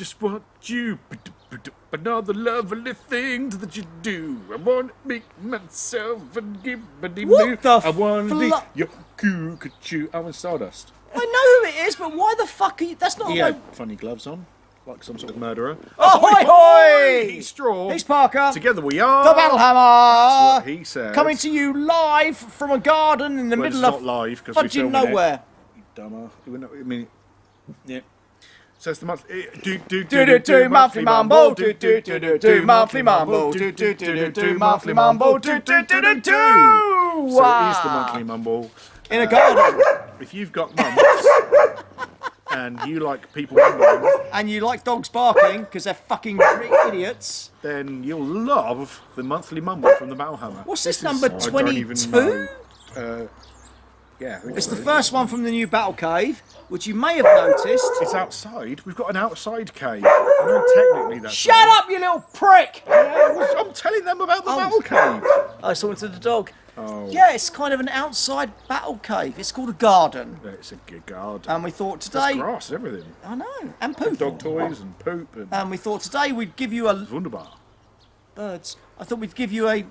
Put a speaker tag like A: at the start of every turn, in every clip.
A: just want you, another lovely thing that you do. I want to make myself and give me
B: What the
A: I want to be your cuckoo. I'm in Stardust.
B: I know who it is, but why the fuck are you... That's not...
A: He had funny gloves on, like some sort of murderer.
B: Ahoy, hoy!
A: He's Straw.
B: He's Parker.
A: Together we are...
B: The Battle Hammer!
A: That's what he said.
B: Coming to you live from a garden in the middle of...
A: It's not live, because we're
B: fudging
A: filming
B: nowhere.
A: You dumber. I mean... Yeah. So it's the month.
B: Do monthly mumble. Do monthly mumble. Do monthly mumble. Do.
A: So it is the monthly mumble.
B: In a garden.
A: If you've got mums and you like people mumbling,
B: And you like dogs barking because they're fucking idiots.
A: then you'll love the monthly mumble from the Battle
B: What's this number?
A: I don't even
B: 22?
A: know. Yeah. I think
B: It's
A: so.
B: the first one from the new Battle Cave, which you may have noticed.
A: It's outside. We've got an outside cave. I know technically that's.
B: Shut up, you little prick!
A: I'm telling them about the Battle Cave.
B: I was talking to the dog.
A: Oh.
B: Yeah, it's kind of an outside battle cave. It's called a garden.
A: It's a good garden.
B: And we thought
A: There's
B: today...
A: grass and everything.
B: I know, and poop.
A: Dog toys and poop and
B: We thought today we'd give you a...
A: wunderbar.
B: Birds. I thought we'd give you a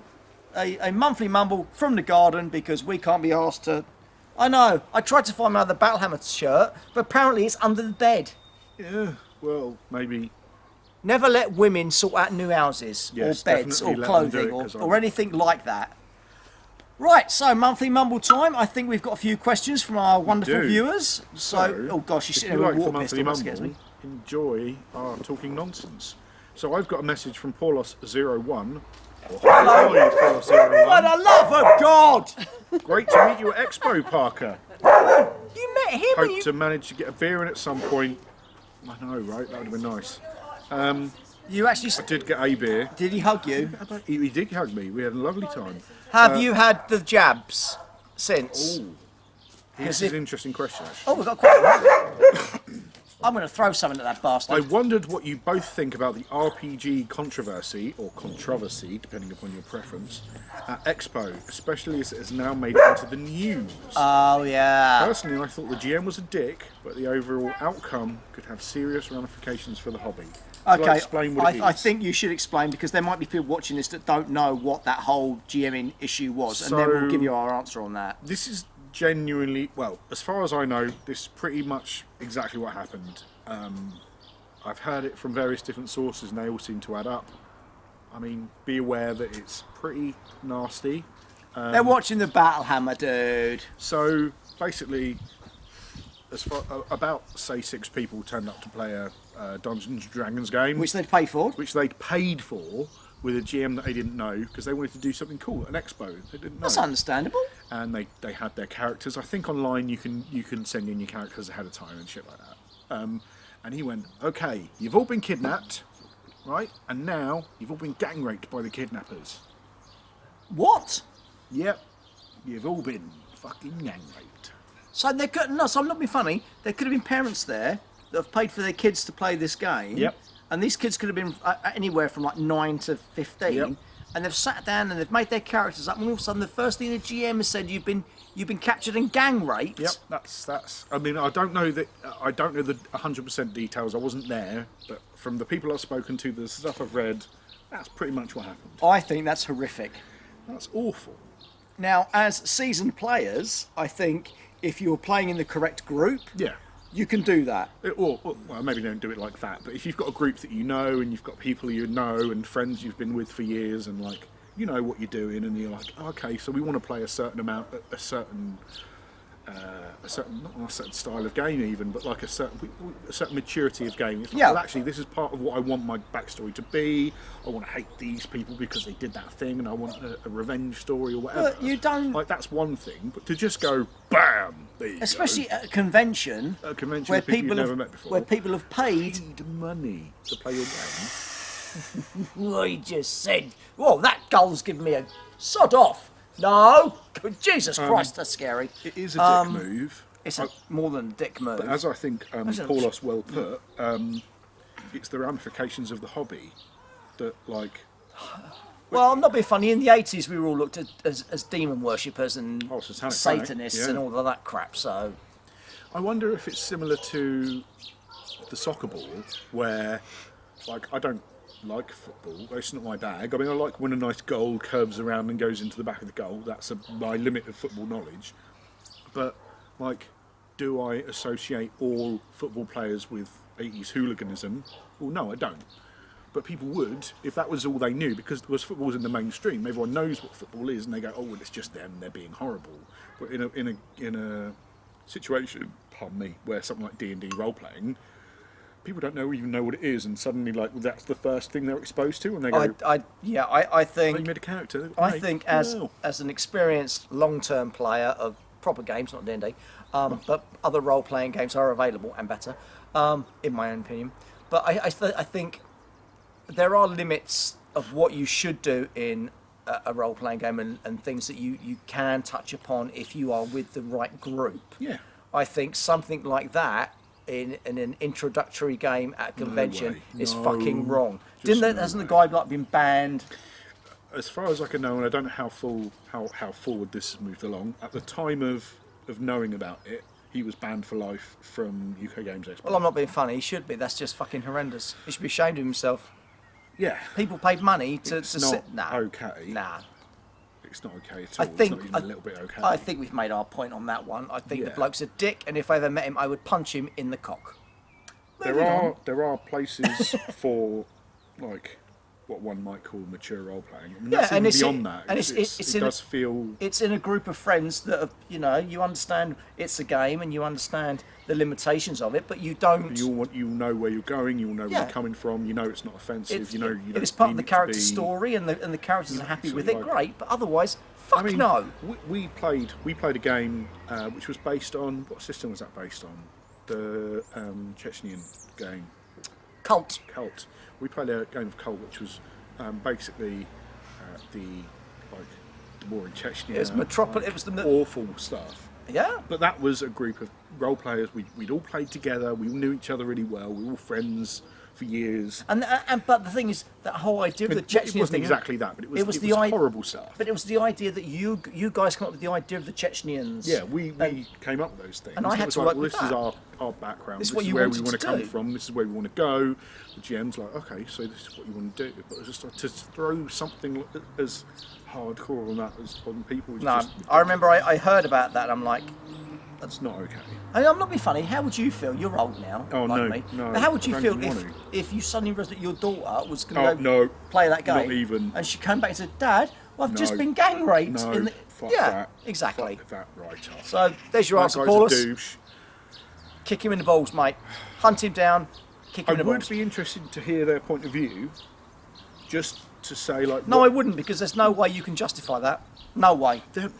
B: monthly mumble from the garden because we can't be asked to... I know, I tried to find my other Battlehammer shirt, but apparently it's under the bed.
A: Yeah, well, maybe.
B: Never let women sort out new houses,
A: Yes,
B: or beds, or
A: definitely let them do
B: clothing,
A: it, 'cause
B: or anything like that. Right, so monthly mumble time. I think we've got a few questions from our wonderful
A: do.
B: viewers. So, oh gosh, you're
A: if
B: sitting
A: you
B: there with
A: like
B: a
A: the
B: water
A: monthly
B: pistol, that scares me.
A: mumble, enjoy our talking nonsense. So I've got a message from Paulos01. Hello,
B: For
A: Paulos01.
B: the love of God!
A: Great to meet you at Expo, Parker.
B: You met him and
A: Hope
B: you...
A: to manage to get a beer in at some point. I know, right? That would have been nice.
B: You actually...
A: I did get a beer.
B: Did he hug you?
A: He did hug me. We had a lovely time.
B: Have you had the jabs since?
A: Ooh. This is an interesting question, actually.
B: Oh, we've got quite a I'm going to throw something at that bastard.
A: I wondered what you both think about the RPG controversy, or controversy, depending upon your preference, at Expo, especially as it has now made it into the news.
B: Oh, yeah.
A: Personally, I thought the GM was a dick, but the overall outcome could have serious ramifications for the hobby. Shall I explain what it is?
B: I think you should explain because there might be people watching this that don't know what that whole GMing issue was, and then we'll give you our answer on that.
A: This is genuinely, well, as far as I know, this is pretty much exactly what happened. I've heard it from various different sources and they all seem to add up. I mean, be aware that it's pretty nasty.
B: They're watching the Battle Hammer, dude.
A: So, basically, as far, about, say, 6 people turned up to play a Dungeons & Dragons game.
B: Which they'd pay for.
A: Which they'd paid for, with a GM that they didn't know, because they wanted to do something cool at an expo. They didn't know.
B: That's understandable.
A: And they had their characters. I think online you can send in your characters ahead of time and shit like that. And he went, okay, you've all been kidnapped, right? And now you've all been gang raped by the kidnappers.
B: What?
A: Yep, you've all been fucking gang raped.
B: So there could no. So I'm not being funny. There could have been parents there that have paid for their kids to play this game.
A: Yep.
B: And these kids could have been anywhere from like 9 to 15.
A: Yep.
B: And they've sat down and they've made their characters up, and all of a sudden the first thing the GM has said, you've been captured and gang raped.
A: Yep, that's. I mean, I don't know the 100% details. I wasn't there, but from the people I've spoken to, the stuff I've read, that's pretty much what happened.
B: I think that's horrific.
A: That's awful.
B: Now, as seasoned players, I think if you're playing in the correct group,
A: yeah,
B: you can do that.
A: Well, maybe don't do it like that, but if you've got a group that you know and you've got people you know and friends you've been with for years and like you know what you're doing and you're like, okay, so we want to play a certain amount, a certain not a certain style of game even, but like a certain maturity of game. It's like,
B: yeah.
A: Well, actually, this is part of what I want my backstory to be. I want to hate these people because they did that thing, and I want a revenge story or whatever.
B: But you don't...
A: Like, that's one thing, but to just go, BAM! There you
B: Especially
A: go.
B: at a convention
A: Where people you've never met before.
B: Where people have paid
A: money to play your game.
B: I just said, well, that goal's given me a sod off. No, Jesus Christ, that's scary.
A: It is a dick move.
B: It's more than a dick move.
A: But as I think Paulos well put, it's the ramifications of the hobby that, like...
B: Well, I'm not being funny. In the 80s, we were all looked at as demon worshippers and Satanists and all of that crap, so...
A: I wonder if it's similar to the soccer ball, where, like, I don't like football. It's not my bag. I mean, I like when a nice goal curves around and goes into the back of the goal. That's my limit of football knowledge. But, like, do I associate all football players with 80s hooliganism? Well, no, I don't. But people would if that was all they knew, because football's in the mainstream. Everyone knows what football is, and they go, "Oh, well, it's just them. They're being horrible." But in a situation, pardon me, where something like D&D role playing, people don't even know what it is, and suddenly, like, that's the first thing they're exposed to, and they go,
B: I think.
A: "Oh, you made a character."
B: I
A: Right.
B: think
A: Well,
B: as an experienced long-term player of proper games, not D&D, but other role-playing games are available and better, in my own opinion. But I think there are limits of what you should do in a role-playing game, and things that you can touch upon if you are with the right group.
A: yeah.
B: I think something like that in an introductory game at a convention
A: way.
B: is
A: No,
B: fucking wrong.
A: just
B: Hasn't
A: no
B: the guy like been banned?
A: As far as I can know, and I don't know how forward this has moved along. At the time of knowing about it, he was banned for life from UK Games Expo.
B: Well, I'm not being funny. He should be. That's just fucking horrendous. He should be ashamed of himself.
A: Yeah.
B: People paid money to
A: It's not
B: sit. Nah,
A: okay.
B: nah.
A: It's not okay at
B: I
A: all.
B: think
A: It's not even a little bit okay.
B: I think we've made our point on that one. I think the
A: Yeah.
B: bloke's a dick, and if I ever met him, I would punch him in the cock.
A: there are places for, like, what one might call mature role playing. I mean, that's even beyond that.
B: and
A: It does feel.
B: It's in a group of friends that have, you understand it's a game and you understand the limitations of it, but you don't.
A: You know where you're going. You know where
B: Yeah.
A: you're coming from. You know it's not offensive.
B: It's,
A: you don't.
B: if it's part of the
A: need to
B: character
A: be-
B: story and the characters are happy with it,
A: absolutely right.
B: great. But otherwise, fuck
A: I mean,
B: no.
A: we played a game which was based on, what system was that based on? The Chechnyan game,
B: Cult.
A: Cult. We played a game of Cult, which was basically the war in Chechnya.
B: It was Metropolis.
A: like,
B: It was the
A: awful stuff.
B: yeah.
A: But that was a group of role players. We'd all played together. We all knew each other really well. We were all friends for years.
B: And but the thing is, that whole idea of the
A: It
B: Chechen
A: wasn't
B: thing.
A: exactly that, but it was
B: the
A: horrible stuff.
B: But it was the idea that you guys come up with the idea of the Chechens.
A: Yeah, we came up with those things.
B: And I
A: It
B: had
A: was
B: to
A: like,
B: work
A: well,
B: with
A: this is
B: that.
A: our background.
B: This is
A: This
B: what
A: is
B: you
A: where we
B: wanted
A: want
B: to
A: to come
B: do.
A: from. This is where we want to go. The GM's like, okay, so this is what you want to do. But just to throw something as hardcore on that as on people. Was
B: No,
A: just,
B: I remember I heard about that. And I'm like,
A: that's not okay.
B: I mean, I'm not being funny. How would you feel? You're old now,
A: Oh,
B: like
A: no,
B: me.
A: no,
B: But how would you
A: I
B: feel
A: don't even
B: if you suddenly realised that your daughter was
A: Oh,
B: going to
A: no,
B: play that game?
A: not even.
B: And she came back and said, "Dad, well, I've just
A: No.
B: been gang raped."
A: No,
B: in the...
A: fuck
B: yeah,
A: that.
B: exactly.
A: Fuck that right off.
B: So there's your
A: That
B: answer,
A: guy's
B: Paulus.
A: a douche.
B: Kick him in the balls, mate. Hunt him down. Kick him
A: I
B: in the
A: would
B: balls.
A: be interested to hear their point of view, just to say, like,
B: No, I
A: what-
B: wouldn't, because there's no way you can justify that. No way.
A: they're-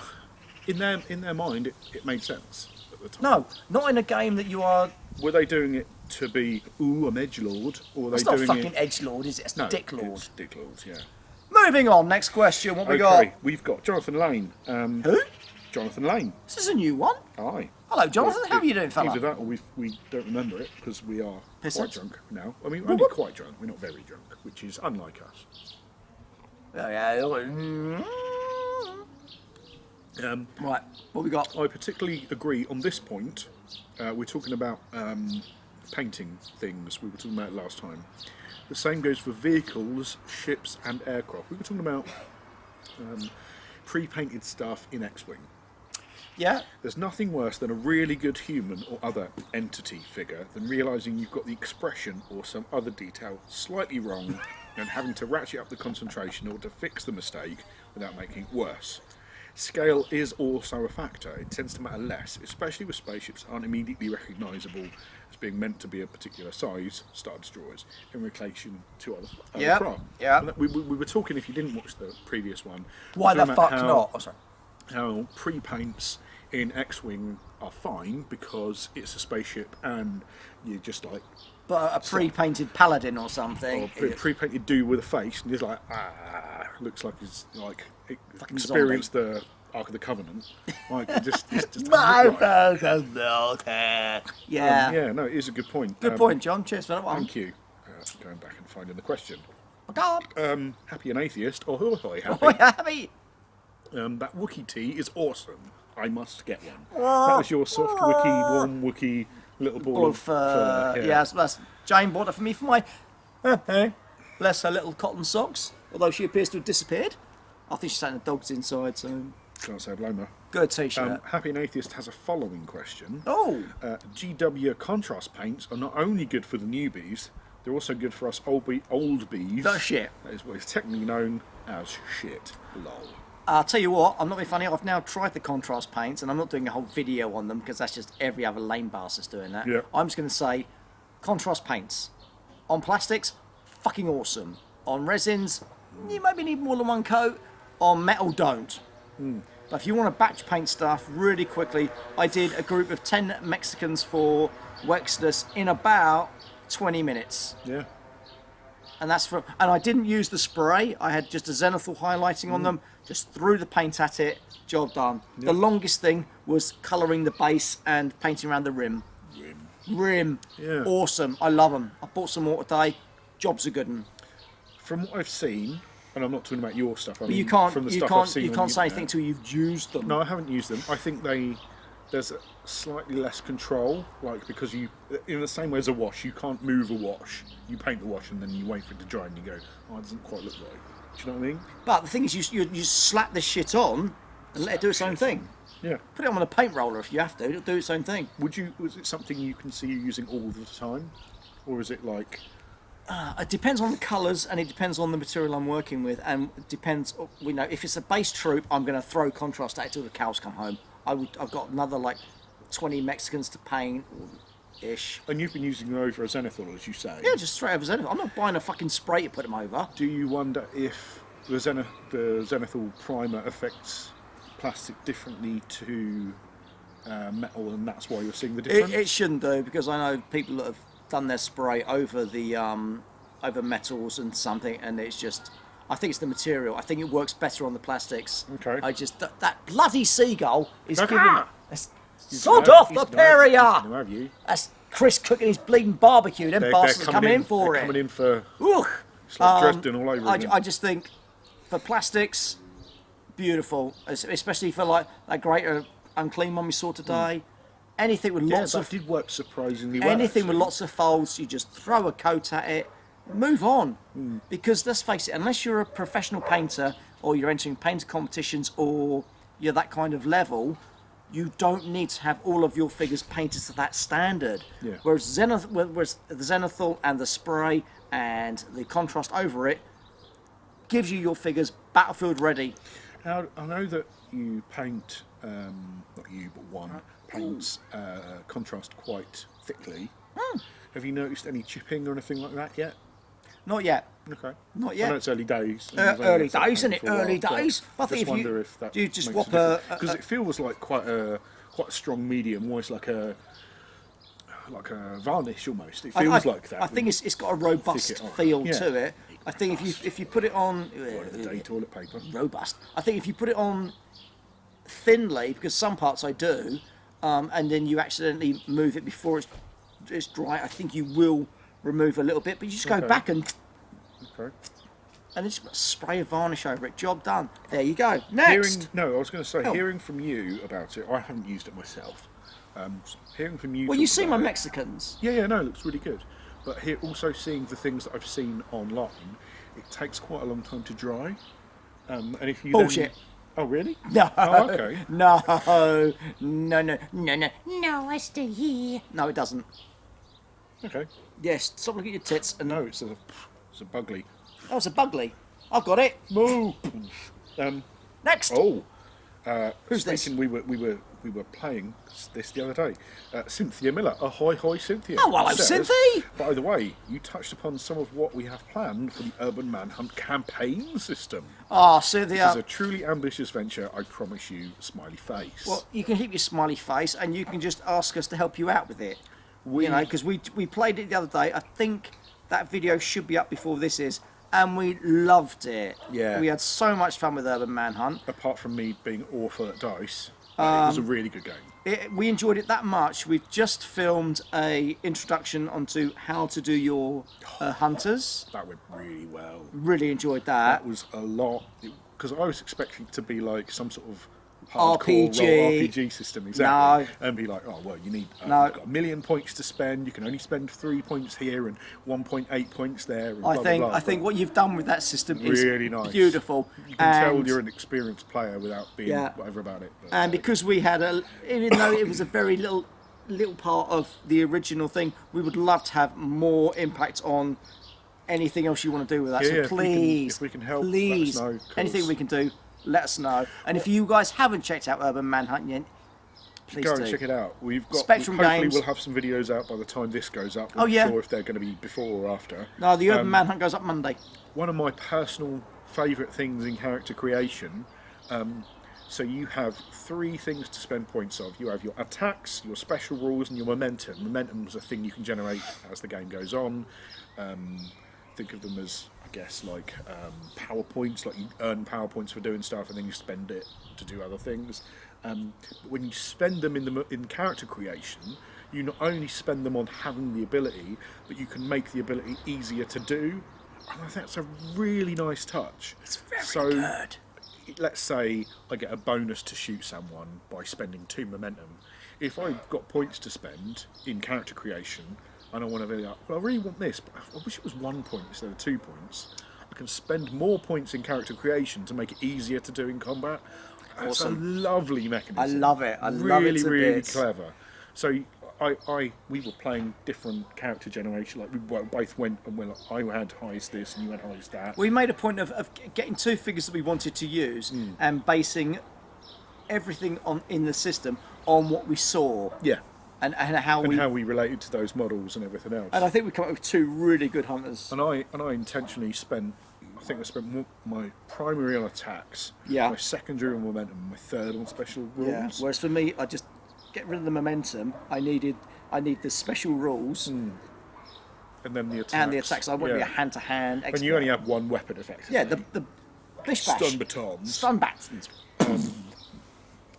A: in their mind, it made sense at the time.
B: No, not in a game that you are.
A: Were they doing it to be, ooh, I'm edgelord, or were
B: It's
A: they
B: not
A: doing
B: fucking
A: it?
B: edgelord, is it? It's
A: No,
B: dicklord.
A: it's dicklords, yeah.
B: Moving on. Next question. What we
A: Okay,
B: got?
A: we've got Jonathan Lane.
B: Who?
A: Jonathan Lane.
B: This is a new one.
A: Aye.
B: Hello, Jonathan. How are you doing, fella?
A: Either that, or we don't remember it because we are
B: Pissed?
A: quite drunk now. I mean, only quite drunk. We're not very drunk, which is unlike us.
B: Right. What we got?
A: I particularly agree on this point. We're talking about painting things. We were talking about it last time. The same goes for vehicles, ships, and aircraft. We were talking about pre-painted stuff in X-Wing.
B: Yeah.
A: There's nothing worse than a really good human or other entity figure than realising you've got the expression or some other detail slightly wrong and having to ratchet up the concentration in order to fix the mistake without making it worse. Scale is also a factor. It tends to matter less, especially with spaceships that aren't immediately recognisable as being meant to be a particular size, Star Destroyers, in relation to other
B: Yeah,
A: craft.
B: yeah.
A: And we were talking, if you didn't watch the previous one,
B: Why
A: we
B: the
A: were talking
B: fuck
A: about
B: not? Oh, sorry.
A: how pre-paints in X-Wing are fine because it's a spaceship and you're just like,
B: But a pre-painted paladin or something.
A: or pre-painted dude with a face and he's like, looks like he's like
B: Fucking
A: experienced the Ark of the Covenant. Like, it just doesn't
B: My
A: look right.
B: focus melted. Yeah.
A: Yeah, no, it is a good point.
B: Good point, John. Cheers for that one.
A: Thank you. Going back and finding the question.
B: God.
A: Happy an atheist, or hoy hoy happy.
B: Oh, happy.
A: That Wookiee tea is awesome. I must get one. That was your soft Wookiee, warm Wookiee Little ball
B: Ball
A: of
B: of fur.
A: fur,
B: Yeah, that's Jane bought it for me for my, bless her little cotton socks. Although she appears to have disappeared. I think she's saying the dog's inside, so...
A: Can't say I blame her.
B: Good t-shirt.
A: Happy and Atheist has a following question.
B: Oh!
A: GW contrast paints are not only good for the newbies, they're also good for us old bees.
B: The shit.
A: That is what is technically known as shit. Lol.
B: I'll tell you what, I'm not being funny, I've now tried the contrast paints, and I'm not doing a whole video on them, because that's just every other lame bastard's doing that.
A: Yeah.
B: I'm just going to say, contrast paints. On plastics, fucking awesome. On resins, you maybe need more than one coat. On metal, don't. But if you want to batch paint stuff really quickly, I did a group of 10 Mexicans for Wexness in about 20 minutes.
A: Yeah.
B: And I didn't use the spray. I had just a zenithal highlighting on them. Just threw the paint at it. Job done.
A: Yeah.
B: The longest thing was colouring the base and painting around the rim. Rim.
A: Yeah.
B: Awesome. I love them. I bought some more today. Job's a good one.
A: From what I've seen, and I'm not talking about your stuff.
B: But you
A: from the stuff I've seen
B: you
A: on
B: can't
A: the
B: say
A: internet.
B: anything until you've used them.
A: No, I haven't used them. I think there's a slightly less control, like because you, in the same way as a wash, you can't move a wash. You paint the wash and then you wait for it to dry and you go, oh, it doesn't quite look right. Do you know what I mean?
B: But the thing is, you slap this shit on and let it do its own thing.
A: Yeah.
B: Put it on a paint roller if you have to. It'll do its own thing.
A: Was it something you can see you using all the time, or is it like?
B: It depends on the colours and it depends on the material I'm working with, and it depends. We know if it's a base troop, I'm going to throw contrast at it till the cows come home. I've got another like 20 Mexicans to paint, ish.
A: And you've been using them over a zenithal, as you say.
B: Yeah, just straight over zenithal. I'm not buying a fucking spray to put them over.
A: Do you wonder if the zenithal primer affects plastic differently to metal, and that's why you're seeing the difference?
B: It shouldn't do, because I know people that have done their spray over the over metals and something, and it's just. I think it's the material. I think it works better on the plastics.
A: Okay.
B: I just that bloody seagull is
A: Okay.
B: giving. Sod off the
A: Peria!
B: Peria! That's Chris cooking his bleeding barbecue. Them bastards are coming in for
A: they're
B: it.
A: coming in for.
B: Ooh.
A: It's like Dresden all over again.
B: I just think for plastics, beautiful, especially for like that greater unclean one we saw today. Anything with lots
A: that
B: of
A: did work surprisingly well.
B: anything with
A: actually.
B: lots of folds, you just throw a coat at it, move on. Because let's face it, unless you're a professional painter or you're entering painter competitions or you're that kind of level, you don't need to have all of your figures painted to that standard.
A: Yeah.
B: Whereas the zenithal and the spray and the contrast over it gives you your figures battlefield ready.
A: Now, I know that you paint, not you, but one, paints contrast quite thickly. Have you noticed any chipping or anything like that yet?
B: Not yet.
A: Okay.
B: Not
A: I
B: yet.
A: know it's early days.
B: Early days, isn't it? Early days. I think
A: just
B: if
A: wonder
B: you
A: if that
B: do you just
A: makes
B: whop
A: because it feels like quite a strong medium, almost like a varnish almost. It feels like that.
B: I think it's got a robust
A: it on.
B: feel
A: Yeah.
B: to it. I think if you put it on
A: the day toilet paper.
B: robust, I think if you put it on thinly, because some parts I do, and then you accidentally move it before it's dry, I think you will remove a little bit. But you just go
A: Okay.
B: back and
A: Okay.
B: just spray a varnish over it. Job done. There you go. Next.
A: I was going to say,
B: Oh.
A: hearing from you about it, I haven't used it myself. Hearing from you.
B: Well, you
A: talk
B: see my
A: about it-
B: Mexicans.
A: Yeah, no, it looks really good. But also seeing the things that I've seen online, it takes quite a long time to dry. And if you
B: Bullshit.
A: Then, oh, really?
B: No.
A: Oh, okay.
B: No. No, I stay here. No, it doesn't.
A: Okay.
B: Yes, stop looking at your tits and
A: No, it's a bugly.
B: oh, it's a bugly. I've got it.
A: Moo.
B: Next.
A: Oh.
B: Who's this?
A: speaking, we were playing this the other day. Cynthia Miller. Ahoy, Cynthia.
B: Oh, well, I'm
A: says,
B: Cynthia.
A: By the way, you touched upon some of what we have planned for the Urban Manhunt campaign system.
B: Ah,
A: It's
B: Cynthia.
A: a truly ambitious venture, I promise you, smiley face.
B: Well, you can keep your smiley face, and you can just ask us to help you out with it. Because we played it the other day. I think that video should be up before this is, and we loved it.
A: Yeah.
B: We had so much fun with Urban Manhunt.
A: Apart from me being awful at dice, it was a really good game.
B: We enjoyed it that much. We've just filmed a introduction onto how to do your hunters.
A: That went really well.
B: Really enjoyed that.
A: That was a lot, because I was expecting it to be like some sort of hardcore RPG system, exactly.
B: No.
A: And be like, oh well, you need
B: No.
A: you've got 1,000,000 points to spend. You can only spend 3 points here and 1.8 points there. And
B: I
A: blah,
B: think
A: blah, blah.
B: I think what you've done with that system is
A: really nice,
B: beautiful.
A: You can tell
B: And-
A: you're an experienced player without being
B: Yeah.
A: whatever about it. But,
B: And because we had even though it was a very little part of the original thing, we would love to have more impact on anything else you want to do with that.
A: Yeah,
B: So
A: yeah, if we can-
B: please,
A: if we can help, let us
B: please,
A: know, 'cause-
B: anything we can do, let us know. And if you guys haven't checked out Urban Manhunt yet, please
A: go
B: do.
A: and check it out. We've got
B: Spectrum
A: hopefully
B: Games.
A: we'll have some videos out by the time this goes up. I'm
B: Oh, yeah.
A: not sure if they're going to be before or after.
B: No, the Urban Manhunt goes up Monday.
A: One of my personal favourite things in character creation. So you have 3 things to spend points of. You have your attacks, your special rules, and your momentum. Momentum is a thing you can generate as the game goes on. Think of them as, I guess, like power points. Like you earn power points for doing stuff, and then you spend it to do other things. But when you spend them in character creation, you not only spend them on having the ability, but you can make the ability easier to do. And I think that's a really nice touch.
B: It's very good.
A: Let's say I get a bonus to shoot someone by spending 2 momentum. If I've got points to spend in character creation and I want to be like, well, I really want this, but I wish it was 1 point instead of 2 points, I can spend more points in character creation to make it easier to do in combat. That's a lovely mechanism.
B: I love it. I love it to
A: really
B: bits.
A: clever. So we were playing different character generation. Like we both went and went. Like, I had highs this and you had highs that.
B: We made a point of getting 2 figures that we wanted to use and basing everything in the system on what we saw.
A: Yeah.
B: And how
A: we related to those models and everything else.
B: And I think we come up with 2 really good hunters.
A: And I intentionally spent. I think I spent my primary on attacks,
B: Yeah.
A: my secondary on momentum, my third on special rules.
B: Yeah. Whereas for me, I just get rid of the momentum. I need the special rules
A: And then the attacks.
B: and the attacks. I want to be a
A: Yeah.
B: hand-to-hand expert.
A: And you only have 1 weapon, effectively.
B: Yeah, the bish bash.
A: stun batons.
B: Stun batons.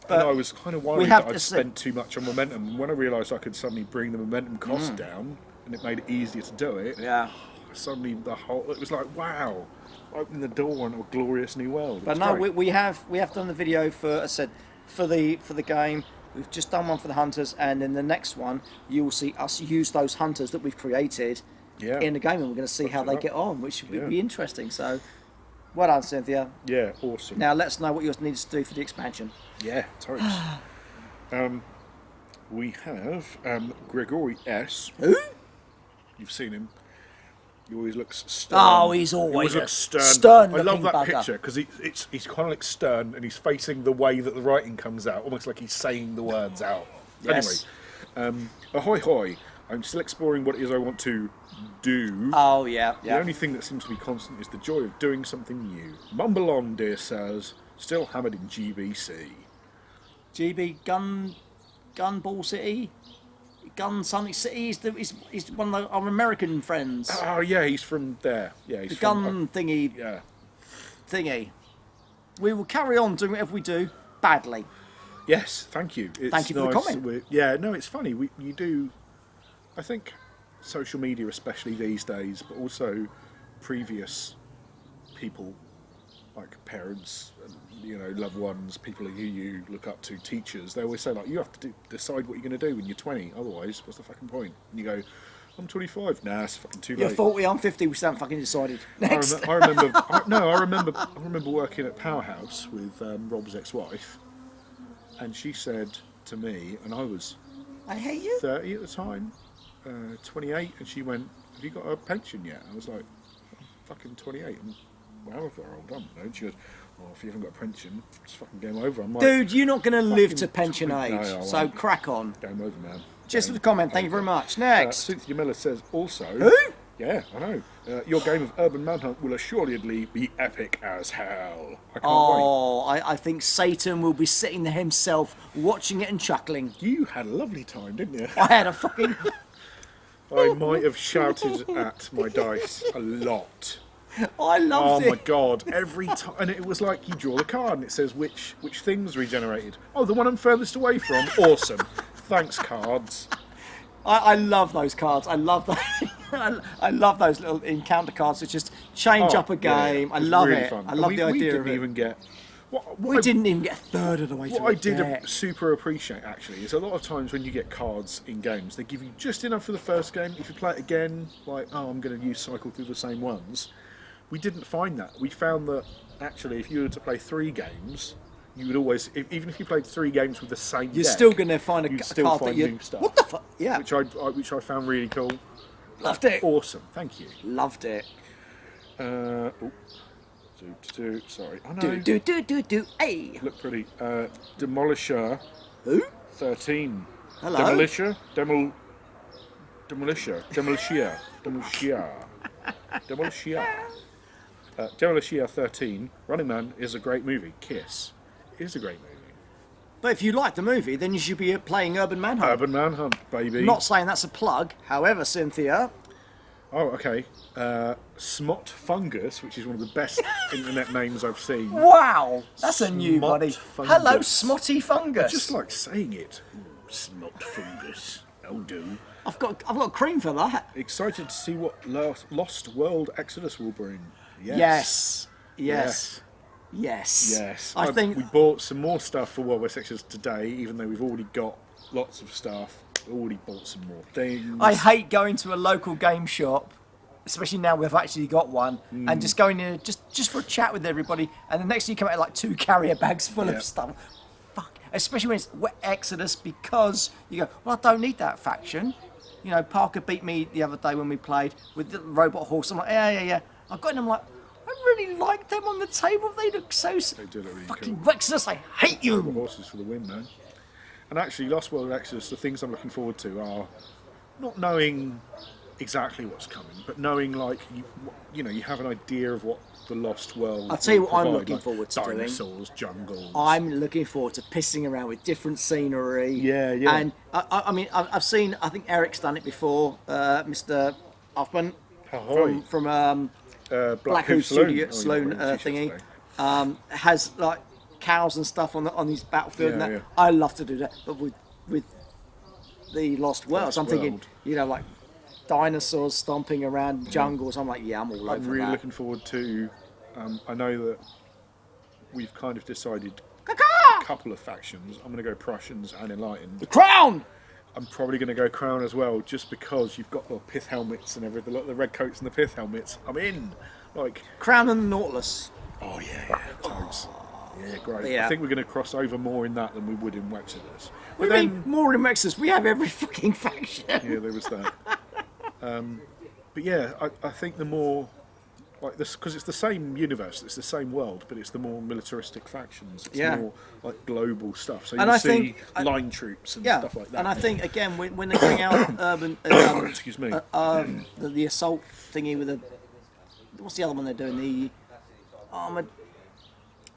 A: And I was kind of worried
B: have
A: that
B: to
A: I'd
B: say-
A: spent too much on momentum. And when I realised I could suddenly bring the momentum cost down, and it made it easier to do it,
B: Yeah.
A: suddenly it was like, wow, opening the door into a glorious new world.
B: But
A: It's
B: no,
A: great.
B: we have done the video for, as I said, for the game. We've just done one for the hunters, and in the next one, you will see us use those hunters that we've created
A: Yeah.
B: in the game, and we're going to see how they get on, which will
A: Yeah.
B: be interesting. So, well done, Cynthia.
A: Yeah, awesome.
B: Now let us know what you need to do for the expansion.
A: Yeah, totes. We have Gregory S.
B: Who?
A: You've seen him. He always looks stern.
B: Oh, he's always
A: He always
B: a
A: looks stern.
B: stern
A: I love
B: looking
A: that
B: bugger.
A: picture because he's kind of like stern and he's facing the way that the writing comes out, almost like he's saying the words out.
B: Yes.
A: Anyway, ahoy hoy! I'm still exploring what it is I want to do.
B: Oh yeah,
A: The
B: yeah.
A: only thing that seems to be constant is the joy of doing something new. Mumble on, dear sirs. Still hammered in GBC.
B: GB Gunball City, Gun something City is one of our American friends.
A: Oh yeah, he's from there. Yeah, he's
B: The
A: from.
B: gun thingy.
A: Yeah.
B: Thingy. We will carry on doing whatever we do badly.
A: Yes, thank you. It's
B: Thank you for the
A: nice
B: comment.
A: that yeah, no, it's funny. You do. I think social media, especially these days, but also previous people, like parents, loved ones, people who you look up to, teachers. They always say like, you have to decide what you're going to do when you're 20. Otherwise, what's the fucking point? And you go, I'm 25. Nah, it's fucking too
B: You're
A: late.
B: 40, I'm 50, we still haven't fucking decided. Next.
A: I remember working at Powerhouse with Rob's ex-wife, and she said to me, and I was
B: I hate you.
A: 30 at the time, 28, and she went, have you got a pension yet? I was like, I'm fucking 28, I'm however old I'm, and she goes, oh, if you haven't got a pension, it's fucking game over. I'm like,
B: Dude, you're not going to live to
A: fucking
B: pension
A: 20
B: age,
A: no, I
B: so
A: won't.
B: crack on.
A: Game over, man.
B: Just
A: Game
B: with a comment, thank you very
A: over.
B: much. Next.
A: Cynthia Miller says also,
B: Who?
A: Yeah, I know. Your game of Urban Manhunt will assuredly be epic as hell. I can't wait.
B: Oh, I think Satan will be sitting there himself, watching it and chuckling.
A: You had a lovely time, didn't you?
B: I had a fucking...
A: I might have shouted at my dice a lot.
B: I
A: Oh
B: loved
A: my
B: it.
A: god! Every time, and it was like you draw the card, and it says which thing's regenerated. Oh, the one I'm furthest away from. Awesome. Thanks, cards.
B: I love those cards. I love that. I love those little encounter cards that just change up a
A: yeah,
B: game. I
A: it's
B: love
A: really
B: it.
A: fun.
B: I
A: And
B: love
A: we
B: the idea
A: didn't
B: of it.
A: even get.
B: We didn't even get a third of the way through.
A: What I did super appreciate, actually, is a lot of times when you get cards in games, they give you just enough for the first game. If you play it again, like, oh, I'm going to cycle through the same ones. We didn't find that. We found that, actually, if you were to play 3 games, you would always, even if you played 3 games with the same
B: You're
A: deck,
B: still going to find a card that
A: new stuff.
B: What the fuck? Yeah.
A: Which I found really cool.
B: Loved it.
A: Awesome. Thank you.
B: Loved it.
A: Sorry. I know.
B: Hey.
A: Look pretty. Demolisher.
B: Who?
A: 13.
B: Hello.
A: Demolisher. Demolisher 13. Running Man is a great movie. Kiss is a great movie.
B: But if you like the movie, then you should be playing Urban Manhunt.
A: Urban Manhunt, baby.
B: I'm not saying that's a plug. However, Cynthia.
A: Oh, okay. Smot Fungus, which is one of the best internet names I've seen.
B: Wow, that's a new
A: Smot
B: buddy.
A: Fungus.
B: Hello, Smotty Fungus.
A: I just like saying it. Ooh, Smot Fungus. That'll do.
B: I've got cream for that.
A: Excited to see what Lost World Exodus will bring.
B: Yes. I think
A: we bought some more stuff for World West Exodus today, even though we've already got lots of stuff. We already bought some more things.
B: I hate going to a local game shop, especially now we've actually got one, and just going in just for a chat with everybody, and the next thing you come out like 2 carrier bags full of stuff. Fuck. Especially when it's Exodus, because you go, well, I don't need that faction. You know, Parker beat me the other day when we played with the robot horse. I'm like, yeah. I got in, I'm like, I really like them on the table. They look so
A: do look really
B: fucking
A: cool.
B: Exodus. I hate you.
A: Horses for the win, man. And actually, Lost World Exodus, the things I'm looking forward to are not knowing exactly what's coming, but knowing, like, you know, you have an idea of what the Lost World.
B: I'll tell you what I'm
A: provide,
B: looking
A: like
B: forward to doing.
A: Dinosaurs, jungles.
B: I'm looking forward to pissing around with different scenery.
A: Yeah.
B: And I mean, I've seen. I think Eric's done it before. Mr. Hoffman from Black Hoof Studio Saloon thingy has like cows and stuff on his battlefield.
A: Yeah,
B: and that.
A: yeah.
B: I love to do that, but with the Lost Worlds, I'm thinking, you know, like dinosaurs stomping around jungles. I'm like, yeah, I'm all over that.
A: I'm really looking forward to. I know that we've kind of decided a couple of factions. I'm going to go Prussians and Enlightened.
B: The Crown.
A: I'm probably going to go Crown as well, just because you've got the pith helmets and everything, the red coats and the pith helmets. I'm in. Like
B: Crown and the Nautilus.
A: Oh yeah, totes. Yeah, great.
B: Yeah.
A: I think we're going to cross over more in that than we would in Exodus.
B: What do you mean more in Exodus? We have every fucking faction.
A: Yeah, there was that. But yeah, I think the more like this, because it's the same universe, it's the same world, but it's the more militaristic factions. It's more like global stuff. So you see line troops and stuff like that.
B: And I think again when they bring out urban,
A: excuse me,
B: the assault thingy with the what's the other one they're doing? The armored.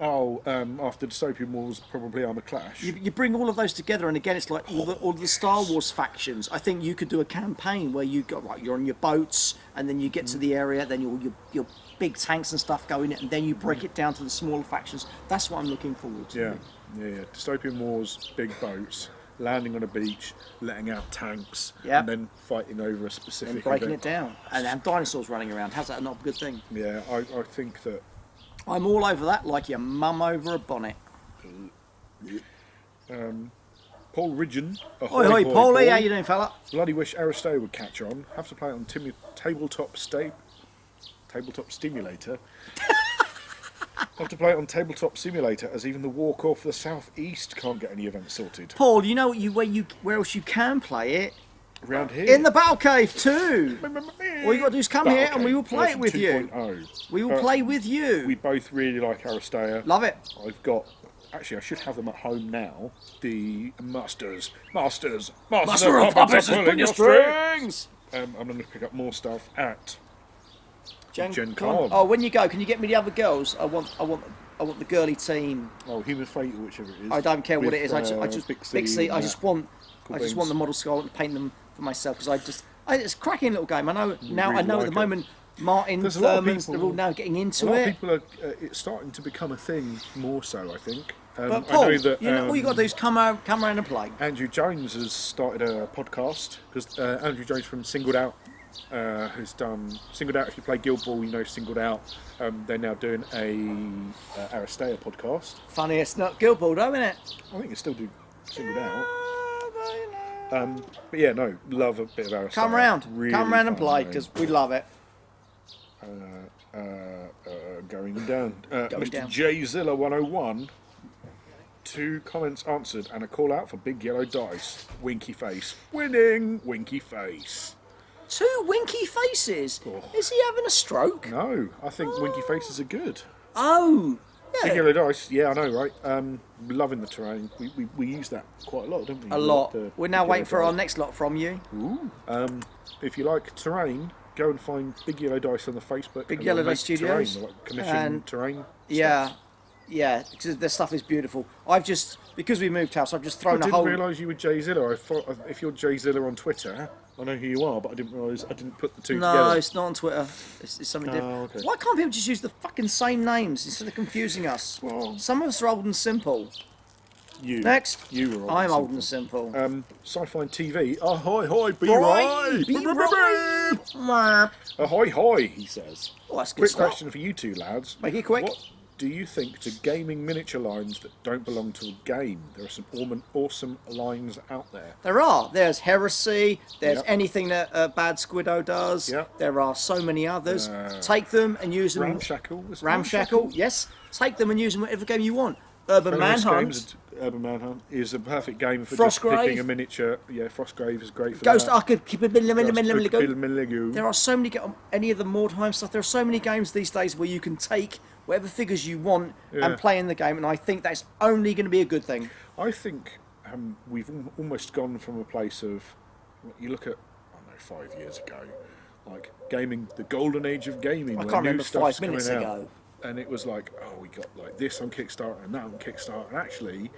A: After Dystopian Wars, probably Armored Clash.
B: You bring all of those together, and again, it's like all the Star Wars factions. I think you could do a campaign where you got you're on your boats, and then you get to the area, then your big tanks and stuff go in it, and then you break it down to the smaller factions. That's what I'm looking forward to.
A: Yeah. Dystopian Wars, big boats, landing on a beach, letting out tanks,
B: Yep.
A: and then fighting over a specific
B: And breaking
A: event.
B: it down, and have dinosaurs running around. How's that not a good thing?
A: Yeah, I think that.
B: I'm all over that, like your mum over a bonnet.
A: Paul Ridgeon.
B: Oi, Paulie, how you doing, fella?
A: Bloody wish Aristo would catch on. Have to play it on tabletop stimulator. Have to play it on tabletop simulator, as even the walk off the southeast can't get any events sorted.
B: Paul, you know where else you can play it?
A: Around here.
B: In the Battle Cave too. All you got to do is come here and we will play it with you.
A: 2.0.
B: We will play with you.
A: We both really like Aristea.
B: Love it.
A: I've got. Actually, I should have them at home now. The Master of Puppets is pulling your strings. I'm going to pick up more stuff at Gen Con.
B: Oh, when you go, can you get me the other girls? I want the girly team.
A: Oh, Human Fatal, whichever it is.
B: I don't care what it is. I just
A: Bixie,
B: I just want the model skull and paint them for myself because it's a cracking little game. I know now.
A: Really
B: I know
A: like
B: at the moment. Martin,
A: There's a lot of
B: Thurman's,
A: people,
B: they're all now getting into
A: a lot
B: it.
A: of people are. It's starting to become a thing more so, I think.
B: But Paul,
A: I know that,
B: all you got to do is come around and play.
A: Andrew Jones has started a podcast because Andrew Jones from Singled Out has done Singled Out. If you play Guild Ball, you know Singled Out. They're now doing a Aristea podcast.
B: Funny, it's not Guild Ball, though, isn't it?
A: I think you still do Singled Out. But yeah, no, love a bit of Aristea.
B: Come round.
A: Really
B: Come round and
A: fun
B: play,
A: game.
B: because we love it.
A: Going down. Mr.
B: down.
A: J-Zilla 101. 2 comments answered and a call out for big yellow dice. Winky face. Winning. Winky face.
B: 2 winky faces.
A: Oh.
B: Is he having a stroke?
A: No, I think winky faces are good.
B: Oh,
A: Big
B: yeah.
A: yellow dice, yeah, I know, right? Loving the terrain. We use that quite a lot, don't we?
B: A lot.
A: The
B: We're now
A: big
B: waiting for
A: yellow
B: our
A: dice.
B: next lot from you.
A: Ooh. If you like terrain, go and find Big Yellow Dice on the Facebook.
B: Big
A: and
B: Yellow
A: they'll
B: Dice
A: make
B: Studios.
A: Terrain, like commission
B: And-
A: terrain.
B: Yeah.
A: Stuff.
B: Yeah, because their stuff is beautiful. Because we moved house, I've just
A: I
B: thrown a
A: didn't
B: whole...
A: realise you were J-Zilla. I thought if you're J-Zilla on Twitter, I know who you are, but I didn't realise, I didn't put the two
B: No,
A: together.
B: it's not on Twitter. It's something different.
A: okay.
B: Why can't people just use the fucking same names instead of confusing us?
A: Well-
B: Some of us are old and simple.
A: You.
B: Next.
A: You were old
B: I'm
A: and
B: old
A: simple.
B: and simple.
A: Sci-Fi TV. Ahoy, hoy, be
B: Right,
A: right.
B: be right.
A: Ahoy, hoy, he says.
B: Oh, that's a good
A: Quick
B: start.
A: question for you two lads.
B: Make it quick.
A: What do you think to gaming miniature lines that don't belong to a game? There are some awesome lines out there.
B: There are. There's Heresy. There's
A: Yep.
B: anything that Bad Squiddo does.
A: Yep.
B: There are so many others. Take them and use them.
A: Ramshackle. is it
B: Ramshackle, yes. Take them and use them whatever game you want. Urban
A: Famous
B: Manhunt.
A: games, Urban Manhunt is a perfect game for
B: Frostgrave.
A: just picking a miniature. Yeah, Frostgrave is great for
B: Ghost
A: that.
B: I could keep a
A: Miligu.
B: There are so many any of the Mordheim stuff. There are so many games these days where you can take whatever figures you want
A: Yeah.
B: and play in the game, and I think that's only going to be a good thing.
A: I think we've almost gone from a place of, you look at, I don't know, 5 years ago, like gaming, the golden age of gaming.
B: I
A: where
B: can't
A: new
B: remember
A: stuff's
B: 5 minutes
A: coming out.
B: ago.
A: And it was like, oh, we got like this on Kickstarter and that on Kickstarter. And actually,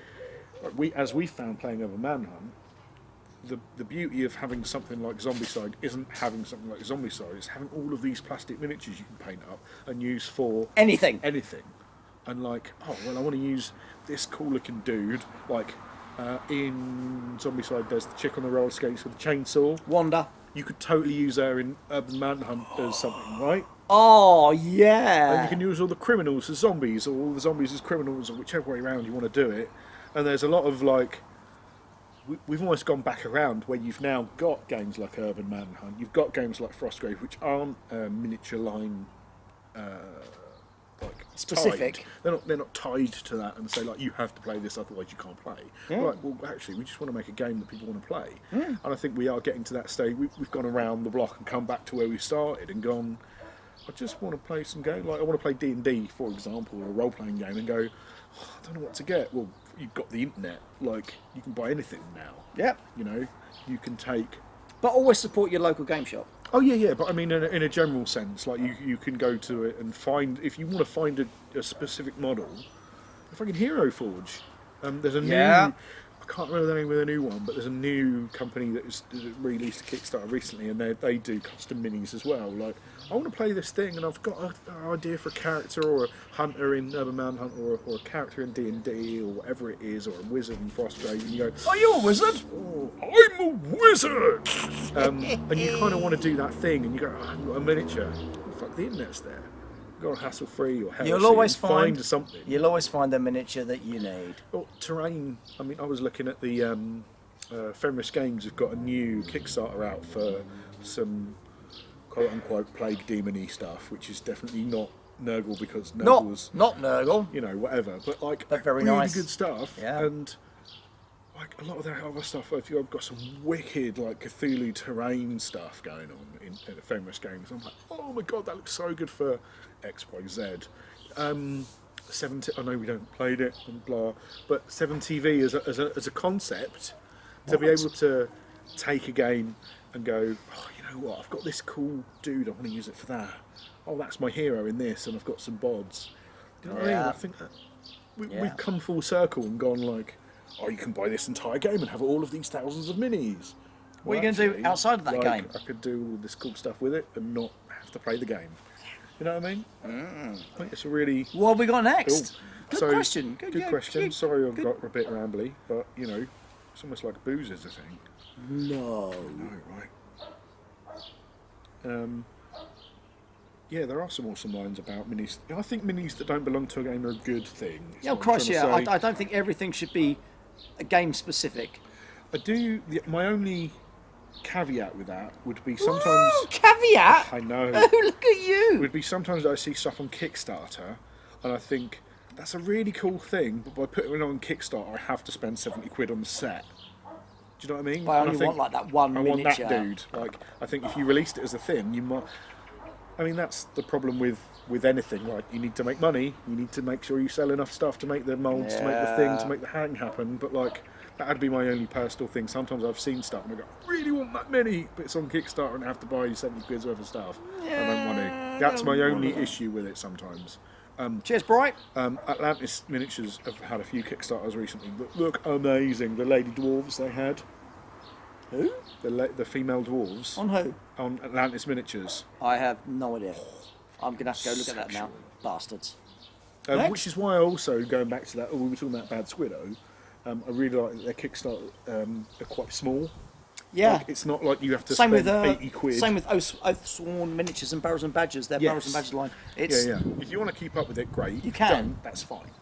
A: like as we found playing over Manhunt, the beauty of having something like Zombicide isn't having something like Zombicide. It's having all of these plastic miniatures you can paint up and use for
B: Anything.
A: And like, oh well, I want to use this cool looking dude. Like in Zombicide, there's the chick on the roller skates with the chainsaw.
B: Wanda.
A: You could totally use her in Urban Manhunt as something, right?
B: Oh,
A: And
B: yeah.
A: you can use all the criminals as zombies, or all the zombies as criminals, or whichever way around you want to do it. And there's a lot of like, we've almost gone back around where you've now got games like Urban Manhunt, you've got games like Frostgrave, which aren't miniature line like
B: Specific.
A: tied. They're not tied to that and say like you have to play this, otherwise you can't play.
B: Yeah.
A: Like, well, actually, we just want to make a game that people want to play. And I think we are getting to that stage. We've gone around the block and come back to where we started and gone, I just want to play some game. Like I want to play D&D, for example, or a role-playing game, and go, oh, I don't know what to get. Well, you've got the internet. Like you can buy anything now.
B: Yep.
A: You know, you can take.
B: But always support your local game shop.
A: Oh yeah. But I mean, in a general sense, like you can go to it and find, if you want to find a specific model, a fucking Hero Forge. There's a
B: Yeah.
A: new. I can't remember the name of the new one, but there's a new company that released a Kickstarter recently, and they do custom minis as well. Like, I want to play this thing, and I've got an idea for a character, or a hunter in Urban Manhunt, or a character in D&D, or whatever it is, or a wizard in Frostgrave, and you go,
B: Are you a wizard?
A: oh, I'm a wizard! And you kind of want to do that thing, and you go, oh, I've got a miniature. Well, fuck, the internet's there. Go on hassle-free or heresy,
B: You'll always
A: and
B: find
A: something.
B: You'll always find the miniature that you need.
A: Well, terrain. I mean, I was looking at the Fenris Games have got a new Kickstarter out for some quote-unquote plague demon-y stuff, which is definitely not Nurgle, because Nurgle's,
B: Not Nurgle.
A: you know, whatever. But like,
B: But very
A: really
B: nice.
A: good stuff.
B: Yeah.
A: And like a lot of their other stuff, if you've got some wicked like Cthulhu terrain stuff going on in the Fenris Games, I'm like, oh my god, that looks so good for X, Y, Z. 7T, I know we don't played it and blah, but 7TV as a concept, to be able to take a game and go, oh, you know what, I've got this cool dude, I want to use it for that. Oh, that's my hero in this, and I've got some bods. You know what I mean?
B: Yeah.
A: I think that
B: Yeah.
A: we've come full circle and gone like, oh, you can buy this entire game and have all of these thousands of minis.
B: What are you gonna do
A: actually,
B: outside of that game?
A: I could do all this cool stuff with it and not have to play the game. You know what I mean? I think it's a really
B: What have we got
A: cool.
B: next? Good
A: So,
B: question.
A: Good question. Sorry, I've got a bit rambly, but you know, it's almost like booze is a thing.
B: No.
A: No, right? Yeah, there are some awesome lines about minis. I think minis that don't belong to a game are a good thing.
B: Yeah, of course, yeah. I don't think everything should be a game specific.
A: I do. My only caveat with that would be sometimes.
B: Ooh, caveat.
A: I know.
B: Oh, look at you.
A: Would be sometimes I see stuff on Kickstarter, and I think that's a really cool thing, but by putting it on Kickstarter, I have to spend 70 quid on the set. Do you know what I mean?
B: But I only want like that one miniature.
A: Want that dude. Like, I think if you released it as a thing, you might. I mean, that's the problem with anything. Like, you need to make money. You need to make sure you sell enough stuff to make the molds, to make the thing, to make the hang happen. But like, that'd be my only personal thing. Sometimes I've seen stuff and I go, I really want that mini, but it's on Kickstarter and I have to buy 70 quid's worth of stuff. I don't want to. That's my only issue with it sometimes.
B: Cheers, Bright.
A: Atlantis Miniatures have had a few Kickstarters recently that look amazing. The lady dwarves they had.
B: Who?
A: The female dwarves.
B: On who?
A: On Atlantis Miniatures.
B: I have no idea. I'm going to have to go look at that now. Bastards.
A: Which is why I also, going back to that, we were talking about Bad Squiddo, I really like that their Kickstarter are quite small.
B: Yeah.
A: Like, it's not like you have to spend 80 quid.
B: Same with Oathsworn Miniatures and Barrels and Badgers, their Barrels and Badgers line.
A: Yeah. If you want to keep up with it, great.
B: You can.
A: That's fine.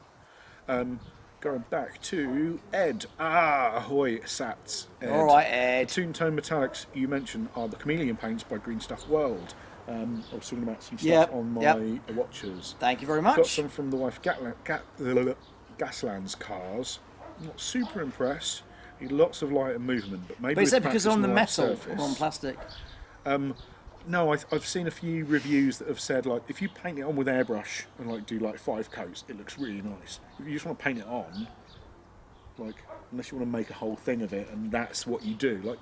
A: Going back to Ed. Ahoy, Sats. Ed.
B: All right, Ed.
A: The Toon-Tone Metallics you mentioned are the Chameleon paints by Green Stuff World. I was talking about some stuff on my watches.
B: Thank you very much.
A: Got some from the wife Gasland's cars. Not super impressed. Need lots of light and movement, but maybe.
B: But is that
A: with
B: because
A: practice
B: on the
A: and right
B: metal
A: surface.
B: or on plastic?
A: No, I've seen a few reviews that have said like if you paint it on with airbrush and like do like 5 coats, it looks really nice. If you just want to paint it on, like unless you want to make a whole thing of it, and that's what you do. Like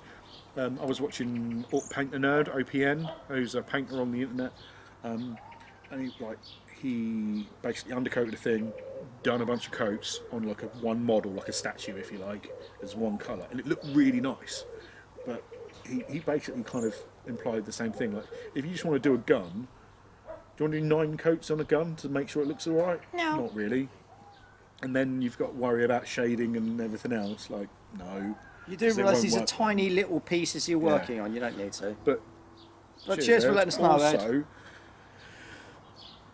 A: I was watching Paint the Nerd OPN, who's a painter on the internet, and he basically undercoated a thing, done a bunch of coats on like one model, like a statue if you like, as one colour, and it looked really nice. But he basically kind of implied the same thing. Like, if you just want to do a gun, do you want to do 9 coats on a gun to make sure it looks alright?
B: No.
A: Not really. And then you've got to worry about shading and everything else. Like, no.
B: You do realise these are tiny little pieces you're working on. You don't need to.
A: But
B: cheers for letting us know, Ed.
A: Also,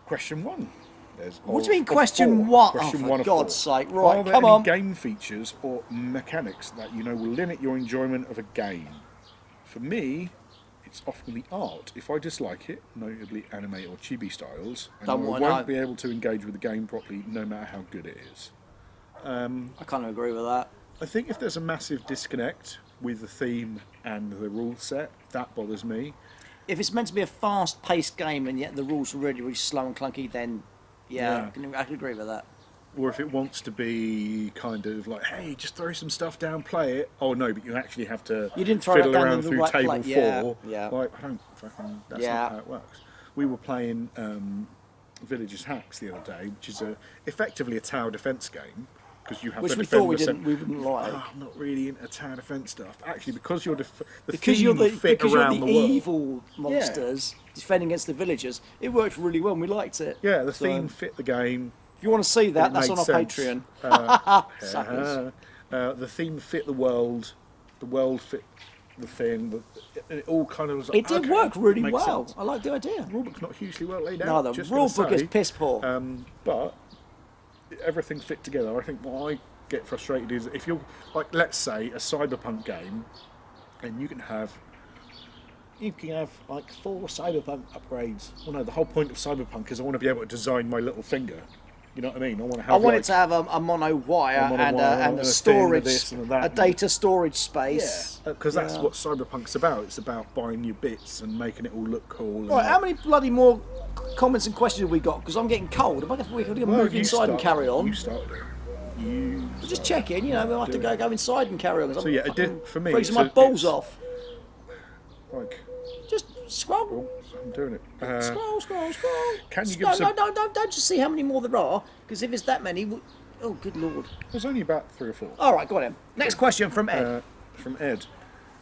A: question 1.
B: What do you mean question what?
A: Question
B: oh,
A: one
B: for God's sake.
A: Are
B: Right,
A: there
B: come
A: any
B: on.
A: game features or mechanics that you know will limit your enjoyment of a game? For me, it's often the art. If I dislike it, notably anime or chibi styles, I won't be able to engage with the game properly no matter how good it is.
B: I kind of agree with that.
A: I think if there's a massive disconnect with the theme and the rule set, that bothers me.
B: If it's meant to be a fast-paced game and yet the rules are really, really slow and clunky, then I can agree with that.
A: Or if it wants to be kind of like, hey, just throw some stuff down, play it. Oh no, but you actually have to fiddle around through table 4.
B: Yeah.
A: Like, I don't fucking. That's not how it works. We were playing Villagers Hacks the other day, which is effectively a tower defence game. Because you have
B: which
A: to
B: we
A: defend
B: thought we wouldn't like.
A: I'm not really into tower defence stuff. Actually, because you're the
B: evil monsters defending against the villagers, it worked really well and we liked it.
A: Yeah, the theme fit the game.
B: If you want to see that, that's on our Patreon. Suckers.
A: The theme fit the world fit the thing. It all kind of was like,
B: it did work really well. Sense. I like the idea.
A: The rulebook's not hugely well laid
B: out. No, the rulebook is piss poor.
A: But everything fit together. I think what I get frustrated is if you're like, let's say, a cyberpunk game, and you can have like 4 cyberpunk upgrades. Well, no, the whole point of cyberpunk is I want to be able to design my little finger. You know what I mean? I want
B: it to have a mono wire and a storage, a data storage space.
A: Yeah, because that's what cyberpunk's about. It's about buying your bits and making it all look cool.
B: Right, how many bloody more comments and questions have we got? Because I'm getting cold. Am I going to move inside and carry on?
A: You started it.
B: Just checking. You know, we'll have to go inside and carry on.
A: So yeah, it did for me.
B: Freezing my balls off.
A: Like,
B: just scroll.
A: I'm doing it.
B: Scroll.
A: Can you give us
B: don't just see how many more there are, because if it's that many, oh good lord.
A: There's only about 3 or 4.
B: All right, go on then. Next question from Ed.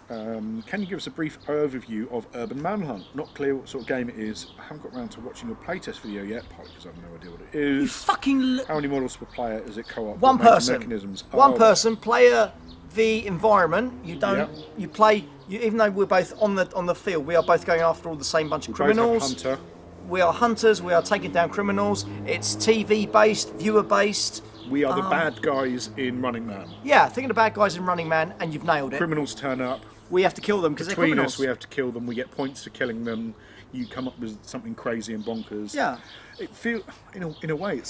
A: Can you give us a brief overview of Urban Manhunt? Not clear what sort of game it is. I haven't got around to watching your playtest video yet, partly because I have no idea what it is.
B: You fucking.
A: How many models per player? Is it co-op?
B: One person.
A: Mechanisms?
B: One person. Player v environment. You don't. You play even though we're both on the field, we are both going after all the same bunch of criminals.
A: Both have hunter.
B: We are hunters. We are taking down criminals. It's TV based, viewer based.
A: We are the bad guys in Running Man.
B: Yeah, thinking of bad guys in Running Man, and you've nailed it.
A: Criminals turn up.
B: We have to kill them because they're
A: Between
B: criminals.
A: us, we have to kill them. We get points for killing them. You come up with something crazy and bonkers.
B: Yeah.
A: It feel in a way,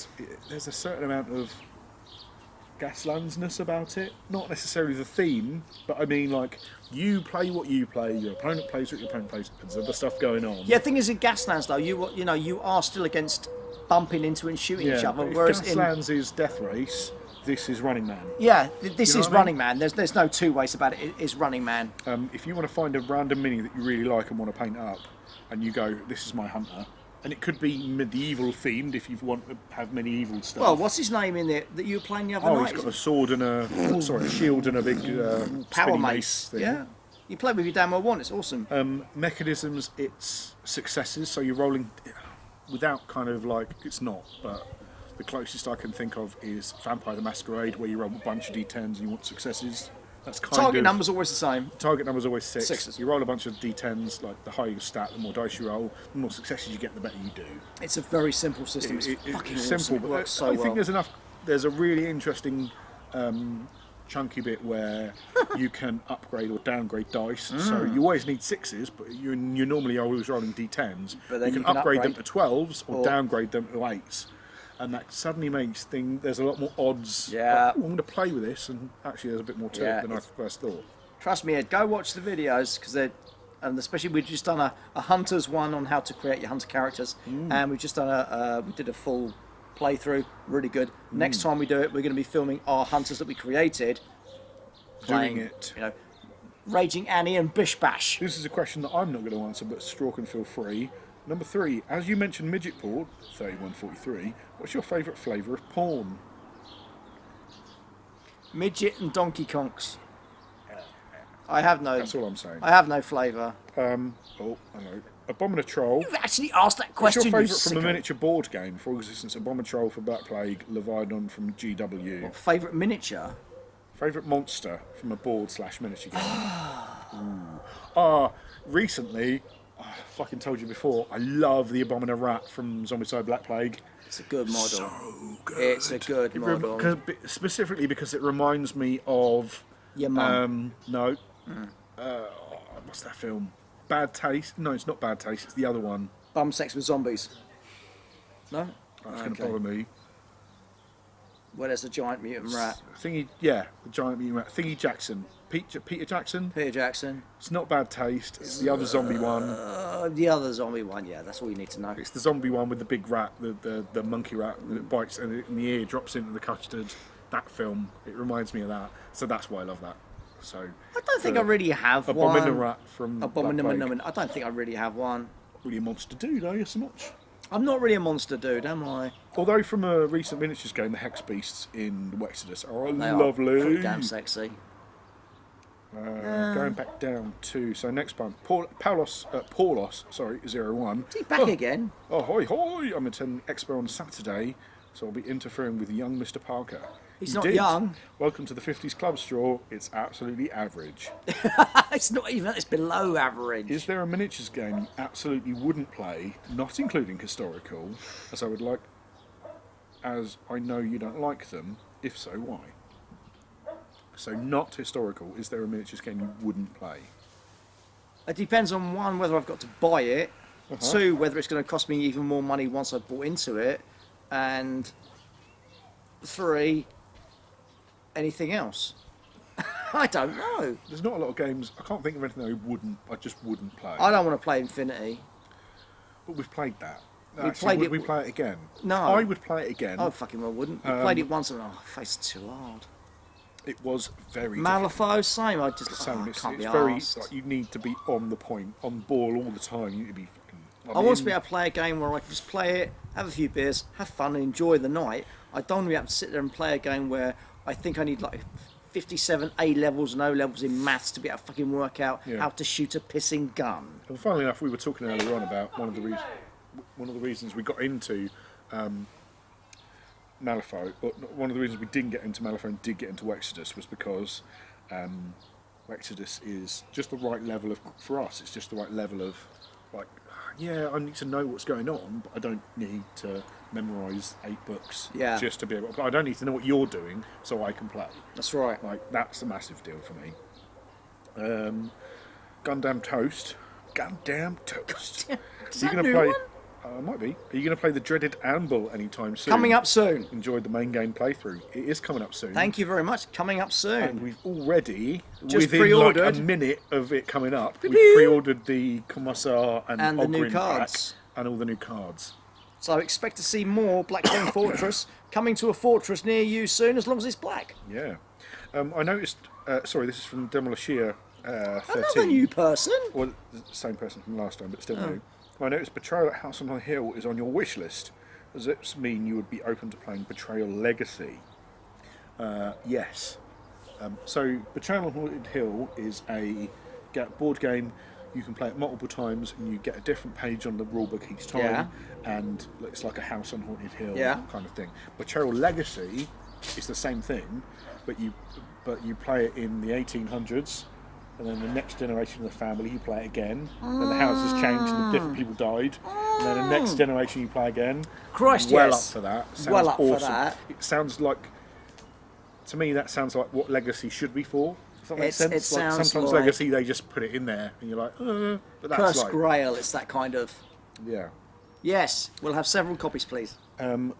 A: there's a certain amount of gaslandsness about it. Not necessarily the theme, but I mean, like, you play what you play. Your opponent plays what your opponent plays. There's other stuff going on.
B: Yeah, the thing is, in Gaslands though, you are still against bumping into and shooting each other.
A: If
B: Whereas
A: Gaslands is Death Race, this is Running Man.
B: this
A: know
B: is
A: what I
B: Running Man. There's no two ways about it. It is Running Man.
A: If you want to find a random mini that you really like and want to paint up, and you go, this is my hunter, and it could be medieval themed if you want to have medieval stuff.
B: Well, what's his name in there that you were playing the other night?
A: He's got a sword and a shield and a big
B: Power
A: spinny
B: mace.
A: thing.
B: Yeah, you play with your damn well one. It's awesome.
A: Mechanisms, it's successes, so you're rolling without kind of like, it's not, but the closest I can think of is Vampire the Masquerade, where you roll a bunch of d10s and you want successes. That's kind
B: Target
A: of,
B: number's always the same.
A: Target number's always 6.
B: Sixes.
A: You roll a bunch of d10s, like the higher your stat, the more dice you roll, the more successes you get, the better you do.
B: It's a very simple system. It's fucking awesome.
A: simple,
B: It
A: but
B: works so
A: I
B: well.
A: think there's a really interesting chunky bit where you can upgrade or downgrade dice. So you always need 6s, but you're normally always rolling d10s.
B: But then
A: you can upgrade them to 12s or downgrade them to 8s. And that suddenly makes there's a lot more odds.
B: Yeah.
A: I'm going to play with this, and actually there's a bit more to it than I first thought.
B: Trust me, Ed, go watch the videos because and especially we've just done a hunters one on how to create your hunter characters, and we've just done we did a full playthrough, really good. Next time we do it, we're going to be filming our hunters that we created, playing
A: it.
B: Raging Annie and Bish Bash.
A: This is a question that I'm not going to answer, but Straw can feel free. Number 3, as you mentioned midget porn, 3143, what's your favourite flavour of porn?
B: Midget and Donkey Konks. I have no.
A: That's all I'm saying.
B: I have no flavour.
A: I know. Abominatrol.
B: You've actually asked that
A: What's
B: question.
A: your
B: you
A: favourite from a
B: sicko.
A: miniature board game? For existence, Abominatrol for Black Plague, Leviathan from GW.
B: What favourite miniature?
A: Favourite monster from a board/miniature game? Recently, I fucking told you before, I love the Abomina Rat from Zombicide Black Plague.
B: It's a good model.
A: So good.
B: It's a good model.
A: Specifically because it reminds me of...
B: Your mum.
A: What's that film? Bad Taste? No, it's not Bad Taste, it's the other one.
B: Bum sex with zombies. No?
A: That's going to bother me.
B: Where there's a giant mutant rat.
A: The giant mutant rat. Thingy Jackson. Peter Jackson?
B: Peter Jackson.
A: It's not Bad Taste, it's the other zombie one.
B: The other zombie one, yeah, that's all you need to know.
A: It's the zombie one with the big rat, the monkey rat that bites and in the ear drops into the custard. That film, it reminds me of that. So that's why I love that. So
B: I don't think I really have one.
A: Abomina Rat from Black Plague.
B: I don't think I really have one.
A: Really a monster dude, are you so much?
B: I'm not really a monster dude, am I?
A: Although from a recent miniatures game, the Hex Beasts in the Exodus are
B: They
A: lovely.
B: are pretty damn sexy.
A: Going back down to next one, Paulos, 01.
B: Is he back again?
A: Oh, hoi hoi! I'm attending Expo on Saturday, so I'll be interfering with young Mr. Parker.
B: He's
A: He
B: not
A: did.
B: young.
A: Welcome to the 50s Club, Straw. It's absolutely average.
B: It's not even. It's below average.
A: Is there a miniatures game you absolutely wouldn't play, not including historical, as I know you don't like them? If so, why? So not historical. Is there a miniatures game you wouldn't play?
B: It depends on one, whether I've got to buy it. Two, whether it's going to cost me even more money once I've bought into it. And three, anything else. I don't know.
A: There's not a lot of games. I can't think of anything I just wouldn't play.
B: I don't want to play Infinity.
A: But we've played that.
B: played
A: would
B: it-
A: we play it again?
B: No.
A: I would play it again.
B: I fucking well wouldn't. I played it once and it's too hard.
A: It was very
B: Malifaux, same. I just
A: difficult.
B: I can't be
A: very
B: arsed.
A: like, you need to be on the point, on ball all the time. You need to be fucking.
B: I want to be able to play a game where I can just play it, have a few beers, have fun, and enjoy the night. I don't want to be able to sit there and play a game where I think I need like 57 A levels and O levels in maths to be able to fucking work out how to shoot a pissing gun.
A: And funnily enough, we were talking earlier on about one of the reasons we got into Malifaux. One of the reasons we didn't get into Malifaux and did get into Exodus was because Exodus is just the right level of, for us, it's just the right level of, like, yeah, I need to know what's going on, but I don't need to memorise 8 books just to be able to play. I don't need to know what you're doing so I can play.
B: That's right.
A: Like, that's a massive deal for me. Gundam Toast. Gundam Toast.
B: Is
A: Are you
B: that
A: going to
B: new
A: play?
B: one?
A: Might be. Are you going to play the dreaded Anvil anytime soon?
B: Coming up soon.
A: Enjoyed the main game playthrough. It is coming up soon.
B: Thank you very much. Coming up soon.
A: And we've already,
B: Just
A: within
B: pre-ordered.
A: like a minute of it coming up, we've
B: Pew-pew.
A: pre-ordered the Commissar and
B: the new
A: Ogrin
B: cards.
A: pack and all the new cards.
B: So expect to see more Blackstone Fortress coming to a fortress near you soon, as long as it's black.
A: Yeah. I noticed, sorry, this is from Demolishir 13.
B: Another new person.
A: Well, the same person from last time, but still new. I noticed Betrayal at House on the Hill is on your wish list. Does this mean you would be open to playing Betrayal Legacy? Yes. So Betrayal on Haunted Hill is a board game. You can play it multiple times, and you get a different page on the rulebook each time, and it's like a House on Haunted Hill kind of thing. Betrayal Legacy is the same thing, but you play it in the 1800s. And then the next generation of the family, you play it again. Then the house has changed and the different people died. And then the next generation, you play again.
B: Christ,
A: well
B: yes.
A: up for that. Sounds
B: Well up
A: awesome.
B: for that.
A: It sounds like, to me, that sounds like what Legacy should be for. Does that make sense?
B: It sounds
A: sometimes
B: like
A: Legacy, they just put it in there, and you're like, but that's
B: Cursed
A: like,
B: Grail. It's that kind of.
A: yeah.
B: Yes, we'll have several copies, please.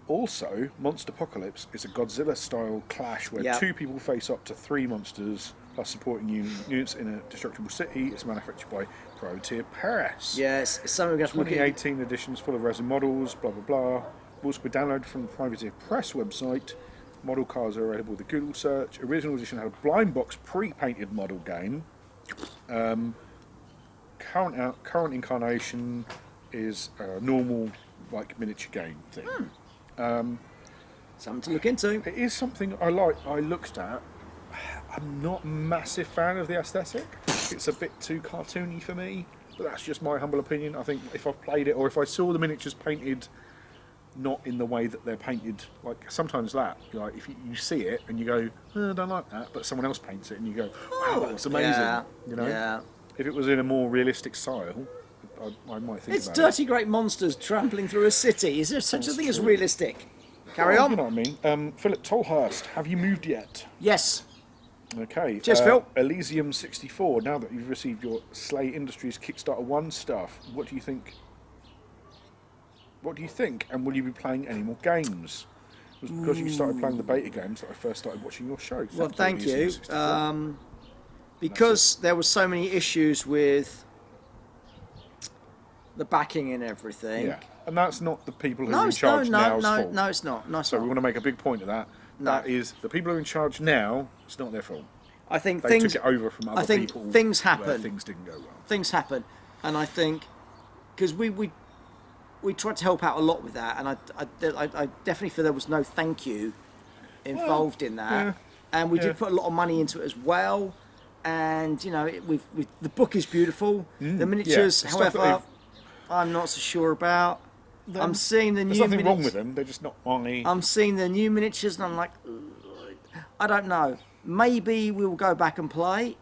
A: Also, Monster Apocalypse is a Godzilla-style clash where 2 people face up to 3 monsters plus supporting units in a destructible city. It's manufactured by Pro-Tier Press.
B: Yes, it's something we're going to look at.
A: 2018 editions full of resin models, blah blah blah. Rules can be downloaded from the Pro-Tier Press website. Model cards are available with the Google search. Original edition had a blind box pre-painted model game. Current incarnation is a normal, like, miniature game thing.
B: Something to look into.
A: It is something I like. I looked at. I'm not a massive fan of the aesthetic. It's a bit too cartoony for me, but that's just my humble opinion. I think if I've played it, or if I saw the miniatures painted not in the way that they're painted, like sometimes that, like if you see it and you go, I don't like that, but someone else paints it and you go, wow, that's amazing.
B: Yeah,
A: you know,
B: yeah.
A: If it was in a more realistic style, I might think
B: It's
A: about
B: dirty great monsters trampling through a city. Is there such a thing as realistic? Carry
A: Well,
B: on.
A: You know what I mean? Philip Tolhurst, have you moved yet?
B: Yes.
A: Okay.
B: Cheers, Phil.
A: Elysium 64. Now that you've received your Slay Industries Kickstarter 1 stuff, what do you think? What do you think? And will you be playing any more games? It was because you started playing the beta games that I first started watching your show.
B: Well, thank you.
A: Elysium 64.
B: Because there were so many issues with the backing and everything.
A: Yeah. And that's not the people who are in charge now's fault.
B: No, it's not. No, it's
A: So
B: not.
A: we want to make a big point of that.
B: No.
A: That is, the people who are in charge now, it's not their fault.
B: I think
A: They
B: things.
A: took it over from other
B: I think
A: people.
B: things
A: where
B: happen.
A: things didn't go well.
B: Things happen, and I think because we tried to help out a lot with that, and I definitely feel there was no thank you involved in that,
A: yeah,
B: and we
A: yeah.
B: did put a lot of money into it as well. And you know, the book is beautiful. The miniatures,
A: the stuff that
B: however, I'm not so sure about. I'm seeing the
A: There's
B: new
A: nothing wrong
B: miniatures.
A: with them. They're just not my.
B: I'm seeing the new miniatures, and I'm like, ugh, I don't know. Maybe we'll go back and play,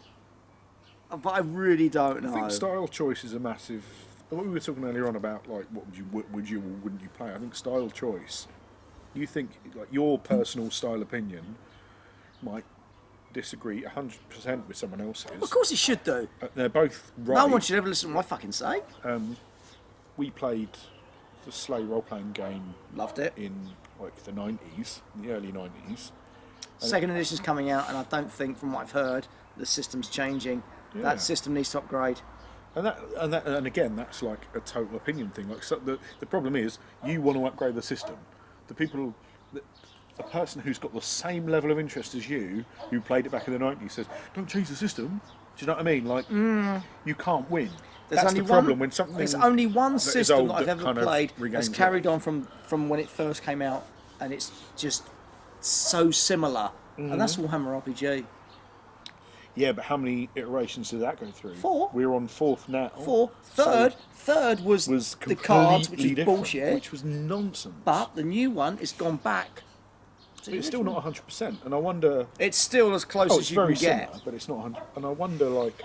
B: but I really don't know.
A: I think style choice is a massive. What we were talking earlier on about, like, what would you or wouldn't you play? I think style choice. You think, like, your personal style opinion might disagree 100% with someone else's.
B: Of course, it should do.
A: They're both right.
B: No one should ever listen to what I fucking say.
A: We played the Slay role-playing game
B: Loved it.
A: in like the 90s, the early 90s.
B: Second edition's coming out, and I don't think, from what I've heard, the system's changing.
A: Yeah.
B: That system needs to upgrade.
A: And again, that's like a total opinion thing. Like, so the problem is, you want to upgrade the system. The people, the person who's got the same level of interest as you, who played it back in the 90s, says, "Don't change the system." Do you know what I mean? Like, you can't win. That's the problem when something.
B: There's only one
A: that is
B: system
A: old
B: that I've
A: that
B: ever
A: kind of
B: played that's
A: regains
B: carried
A: it.
B: on from when it first came out, and it's just so similar. And that's Warhammer RPG.
A: Yeah, but how many iterations did that go through?
B: 4.
A: We're on 4th now.
B: 4.
A: So
B: Third was the cards, which
A: completely
B: is
A: different,
B: bullshit.
A: which was nonsense.
B: But the new one is gone back to the
A: It's still
B: original.
A: not 100%, and I wonder.
B: It's still as close
A: Oh,
B: as
A: it's
B: you can
A: very
B: get.
A: similar, but it's not 100. And I wonder, like,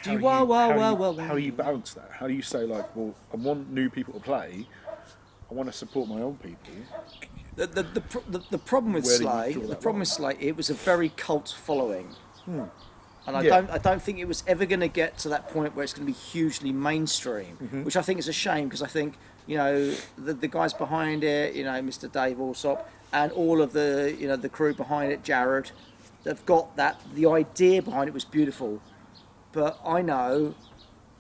B: Do you,
A: how do you balance that? How do you say, like, well, I want new people to play, I want to support my own people.
B: The problem with
A: Where do you
B: Slay,
A: draw
B: the
A: that
B: problem
A: line?
B: with Slay, it was a very cult following, and
A: Yeah.
B: I don't think it was ever going to get to that point where it's going to be hugely mainstream, which I think is a shame because I think the guys behind it, Mr. Dave Alsop and all of the the crew behind it, Jared, they've got the idea behind it was beautiful, but I know,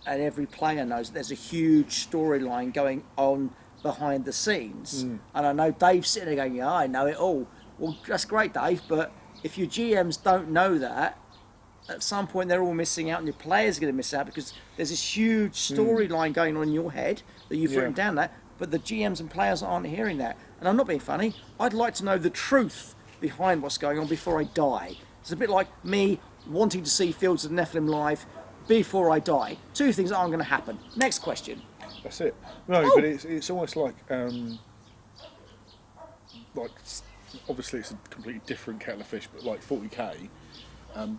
B: and every player knows, that there's a huge storyline going on behind the scenes. And I know Dave's sitting there going, yeah, I know it all. Well, that's great, Dave, but if your GMs don't know that, at some point they're all missing out and your players are going to miss out because there's this huge storyline going on in your head that you've written down that, but the GMs and players aren't hearing that. And I'm not being funny. I'd like to know the truth behind what's going on before I die. It's a bit like me wanting to see Fields of Nephilim live before I die. Two things aren't going to happen. Next question.
A: That's it. No, but it's almost like obviously it's a completely different kettle of fish, but like 40k,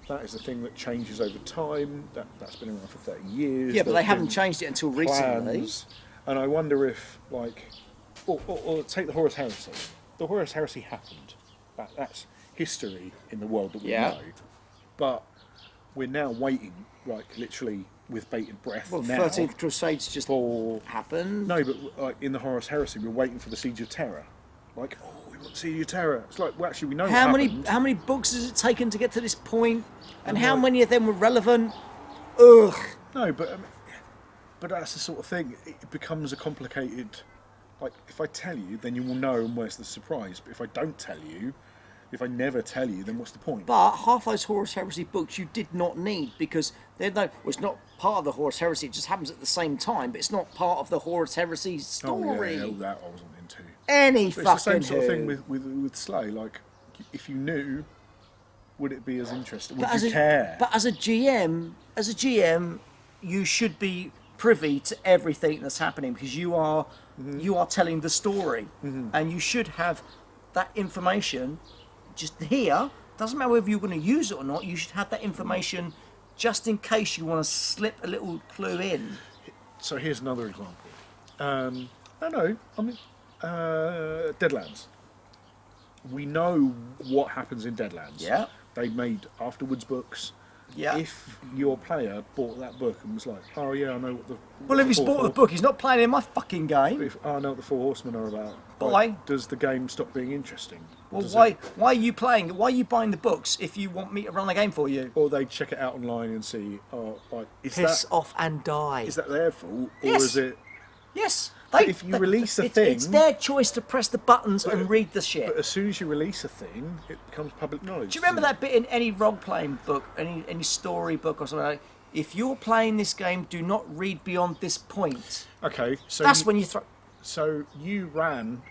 A: that is a thing that changes over time. That's been around for 30 years.
B: Yeah, but they
A: There's
B: haven't
A: been
B: changed it until recently.
A: plans, and I wonder if or take the Horus Heresy. The Horus Heresy happened. That's history in the world that we know. But we're now waiting, like literally with bated breath.
B: Well,
A: now
B: 13th Crusades just happened.
A: No, but like in the Horus Heresy, we're waiting for the Siege of Terror. Like, we want the Siege of Terror. It's like, well, actually, we know
B: How
A: what
B: many
A: happened.
B: how many books has it taken to get to this point? And how
A: like-
B: many of them were relevant? Ugh.
A: No, but that's the sort of thing. It becomes a complicated. Like, if I tell you, then you will know, and where's the surprise? But if I don't tell you, if I never tell you, then what's the point?
B: But half those Horus Heresy books you did not need because it's not part of the Horus Heresy. It just happens at the same time, but it's not part of the Horus Heresy story.
A: Oh, yeah, that I wasn't into.
B: Any
A: But
B: fucking
A: it's the same sort of
B: who.
A: thing with Slay. Like, if you knew, would it be as interesting? Would
B: But
A: you care?
B: But as a GM, you should be privy to everything that's happening because you are telling the story, and you should have that information just here. Doesn't matter whether you're going to use it or not. You should have that information just in case you want to slip a little clue in.
A: So here's another example. Deadlands. We know what happens in Deadlands.
B: Yeah.
A: They made afterwards books.
B: Yeah.
A: If your player bought that book and was like, oh yeah, I know what the...
B: Well, if he's
A: four-
B: bought the book, he's not playing in my fucking game.
A: I know what the Four Horsemen are about.
B: Why?
A: Like, does the game stop being interesting?
B: Well,
A: Does
B: why
A: it-
B: are you playing? Why are you buying the books if you want me to run the game for you?
A: Or they check it out online and see, is
B: Piss
A: that
B: off and die.
A: is that their fault, or
B: Yes.
A: is it?
B: Yes.
A: If you release a
B: it's
A: thing-
B: their choice to press the buttons and read the shit.
A: But as soon as you release a thing, it becomes public knowledge.
B: Do you remember that bit in any role-playing book, any story book or something like that? If you're playing this game, do not read beyond this point.
A: Okay, so
B: That's when you throw...
A: So you ran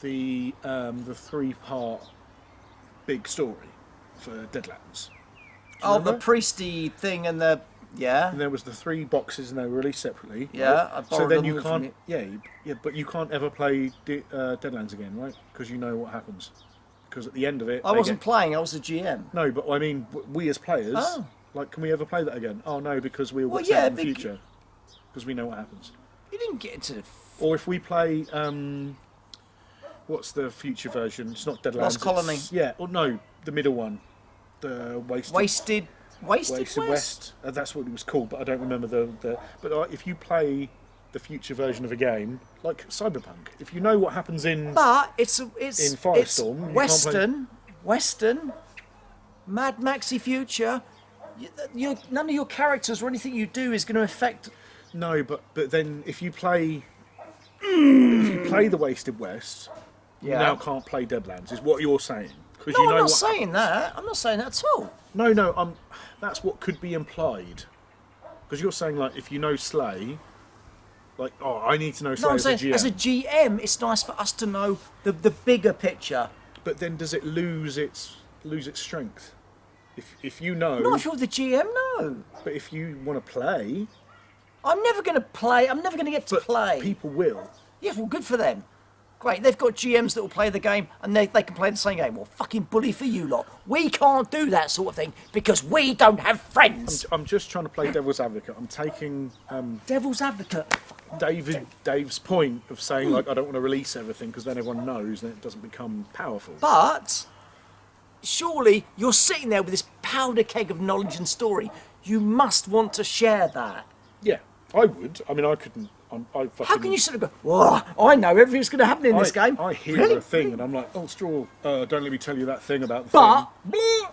A: the 3-part big story for Deadlands.
B: Oh, the
A: remember?
B: priesty thing and the... Yeah.
A: And there was the 3 boxes, and they were released separately.
B: Yeah,
A: right?
B: I
A: So
B: borrowed
A: then
B: them
A: you
B: all from
A: can't.
B: you.
A: Yeah, but you can't ever play Deadlands again, right? Because you know what happens. Because at the end of it,
B: I
A: they
B: wasn't
A: get-
B: playing, I was a GM.
A: No, but I mean, we as players,
B: Oh.
A: like, can we ever play that again? Oh no, because we'll
B: Well,
A: watch
B: yeah,
A: out in the
B: bec-
A: future. Because we know what happens.
B: You didn't get into the...
A: Or if we play, what's the future version? It's not Deadlands.
B: Lost Colony.
A: Yeah, or no, the middle one, the
B: Wasted West?
A: That's what it was called, but I don't remember the. But if you play the future version of a game like Cyberpunk, if you know what happens in,
B: But it's
A: In
B: it's
A: Firestorm, you can't
B: Western, Mad Maxi future. None of your characters or anything you do is going to affect.
A: no, but then if you play the Wasted West, you
B: Yeah.
A: now can't play Deadlands. Is what you're saying? Because
B: No,
A: you know
B: I'm not
A: what
B: saying that. I'm not saying that at all.
A: No, that's what could be implied. Because you're saying, like, if you know Slay, like, oh, I need to know Slay
B: No, I'm
A: as a
B: saying
A: GM.
B: as a GM, it's nice for us to know the bigger picture.
A: But then does it lose its strength? If you know,
B: Not if you're the GM, no.
A: but if you want to play,
B: I'm never going to play. I'm never going to get to
A: but
B: play.
A: people will.
B: Yeah, well, good for them. Great, they've got GMs that will play the game and they can play the same game. Well, fucking bully for you lot. We can't do that sort of thing because we don't have friends.
A: I'm just trying to play devil's advocate. I'm taking
B: Devil's advocate.
A: Dave's point of saying, like, I don't want to release everything because then everyone knows and it doesn't become powerful.
B: But surely you're sitting there with this powder keg of knowledge and story. You must want to share that.
A: Yeah, I would. I mean, I couldn't.
B: How can you sort of go, whoa, I know everything's going to happen in this game.
A: I hear
B: Really?
A: a thing and I'm like, oh, Straw, don't let me tell you that thing about the
B: But,
A: thing.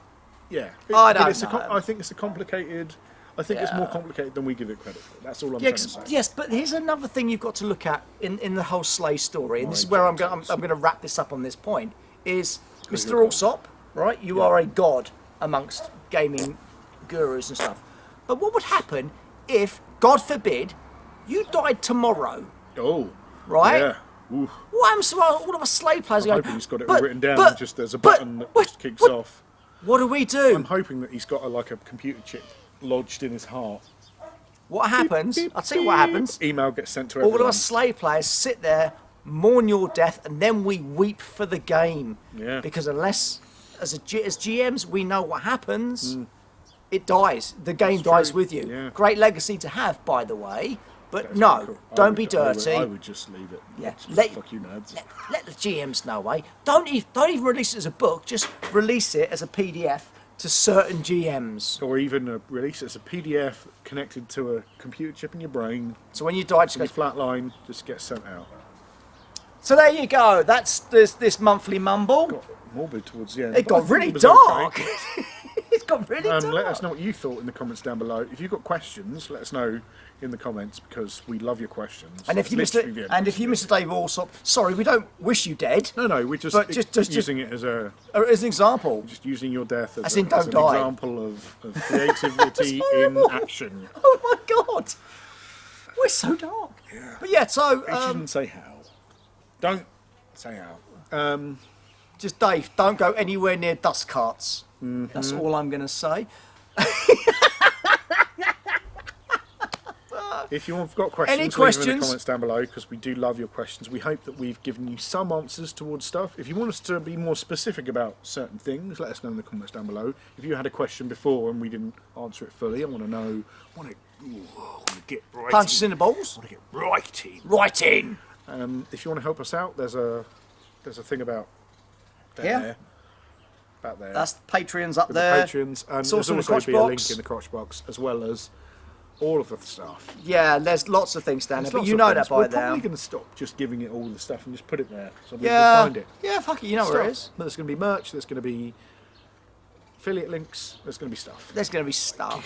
A: Yeah.
B: I don't know.
A: I think it's a complicated... I think it's more complicated than we give it credit for. That's all I'm
B: yeah,
A: trying to say.
B: yes, but here's another thing you've got to look at in the whole Slay story, and this is where I'm going to wrap this up on this point, is Mr. Alsop, right? You are a god amongst gaming gurus and stuff. But what would happen if, God forbid, you died tomorrow?
A: Oh.
B: Right?
A: Yeah. Oof.
B: What happens to all of us Slay players?
A: I'm
B: go,
A: hoping he's got it all written down and just there's a
B: but-
A: button that
B: what-
A: just kicks
B: what-
A: off.
B: What do we do?
A: I'm hoping that he's got a computer chip lodged in his heart.
B: What happens?
A: Beep,
B: I'll tell you what happens.
A: Email gets sent to everyone.
B: All of us Slay players sit there, mourn your death, and then we weep for the game.
A: Yeah.
B: Because unless, as GMs, we know what happens, it dies. The game dies with you.
A: Yeah.
B: Great legacy to have, by the way. But
A: That's
B: no,
A: pretty cool.
B: don't
A: I
B: be
A: would-
B: dirty.
A: I would just leave it.
B: Yeah.
A: Fuck you, nerds.
B: Let the GMs know, eh? Don't even release it as a book. Just release it as a PDF to certain GMs.
A: Or even release it as a PDF connected to a computer chip in your brain.
B: So when you die, just
A: Your
B: go.
A: flat line just gets sent out.
B: So there you go. That's this monthly mumble.
A: Got morbid towards the end.
B: It
A: but I
B: got
A: think
B: really
A: was
B: dark.
A: okay.
B: It got really dark.
A: Let us know what you thought in the comments down below. If you've got questions, let us know in the comments because we love your questions.
B: And if
A: That's
B: you missed
A: literally
B: it,
A: the end
B: and
A: of
B: if you
A: it.
B: missed Dave Alsop, sorry, we don't wish you dead.
A: No, we're just,
B: But just
A: using it as an
B: As an example.
A: your death as,
B: As in
A: as
B: don't
A: an
B: die.
A: example of creativity in
B: horrible.
A: action.
B: Oh my god, we're so dark.
A: Yeah.
B: But yeah, so
A: You shouldn't say how. Don't say how.
B: just Dave, don't go anywhere near dust carts. That's all I'm going to say.
A: If you've got questions,
B: Any
A: leave them in the
B: questions?
A: comments down below because we do love your questions. We hope that we've given you some answers towards stuff. If you want us to be more specific about certain things, let us know in the comments down below. If you had a question before and we didn't answer it fully, I want to know. I want to get right.
B: Punches in the balls.
A: I want to get right in.
B: Right in.
A: If you want to help us out, there's a thing about there.
B: Here?
A: About there.
B: That's Patreons up
A: with
B: there.
A: the Patreons, and
B: It's
A: there's
B: also in the
A: also
B: crotch
A: be a link
B: box.
A: in the crotch box as well as all of the stuff.
B: Yeah, there's lots of things down there,
A: There's
B: but
A: lots
B: you
A: of
B: know
A: things.
B: that by
A: We're
B: now.
A: probably going to stop just giving it all the stuff and just put it there so people
B: Yeah,
A: can find it.
B: yeah, fuck it, you know where it is.
A: But there's going to be merch, there's going to be affiliate links, there's going to be stuff.
B: There's going to be stuff.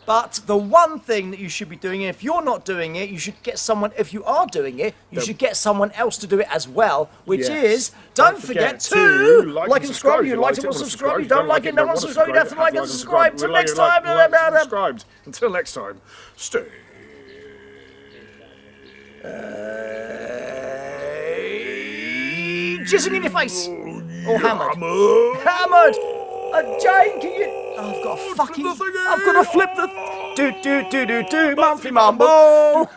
B: But the one thing that you should be doing, if you're not doing it, you should get someone, if you are doing it, you should get someone else to do it as well, which
A: Yes.
B: is, don't forget to like and subscribe. You like it, want to subscribe. You don't like it, no one subscribe. You have to like and subscribe. Until next time.
A: Subscribed. Until next time, stay.
B: Jizzing in your face. Or hammered. Hammered. Jane, can you... Oh, I've got a fucking... I've got to flip the... Do, monthly mumble.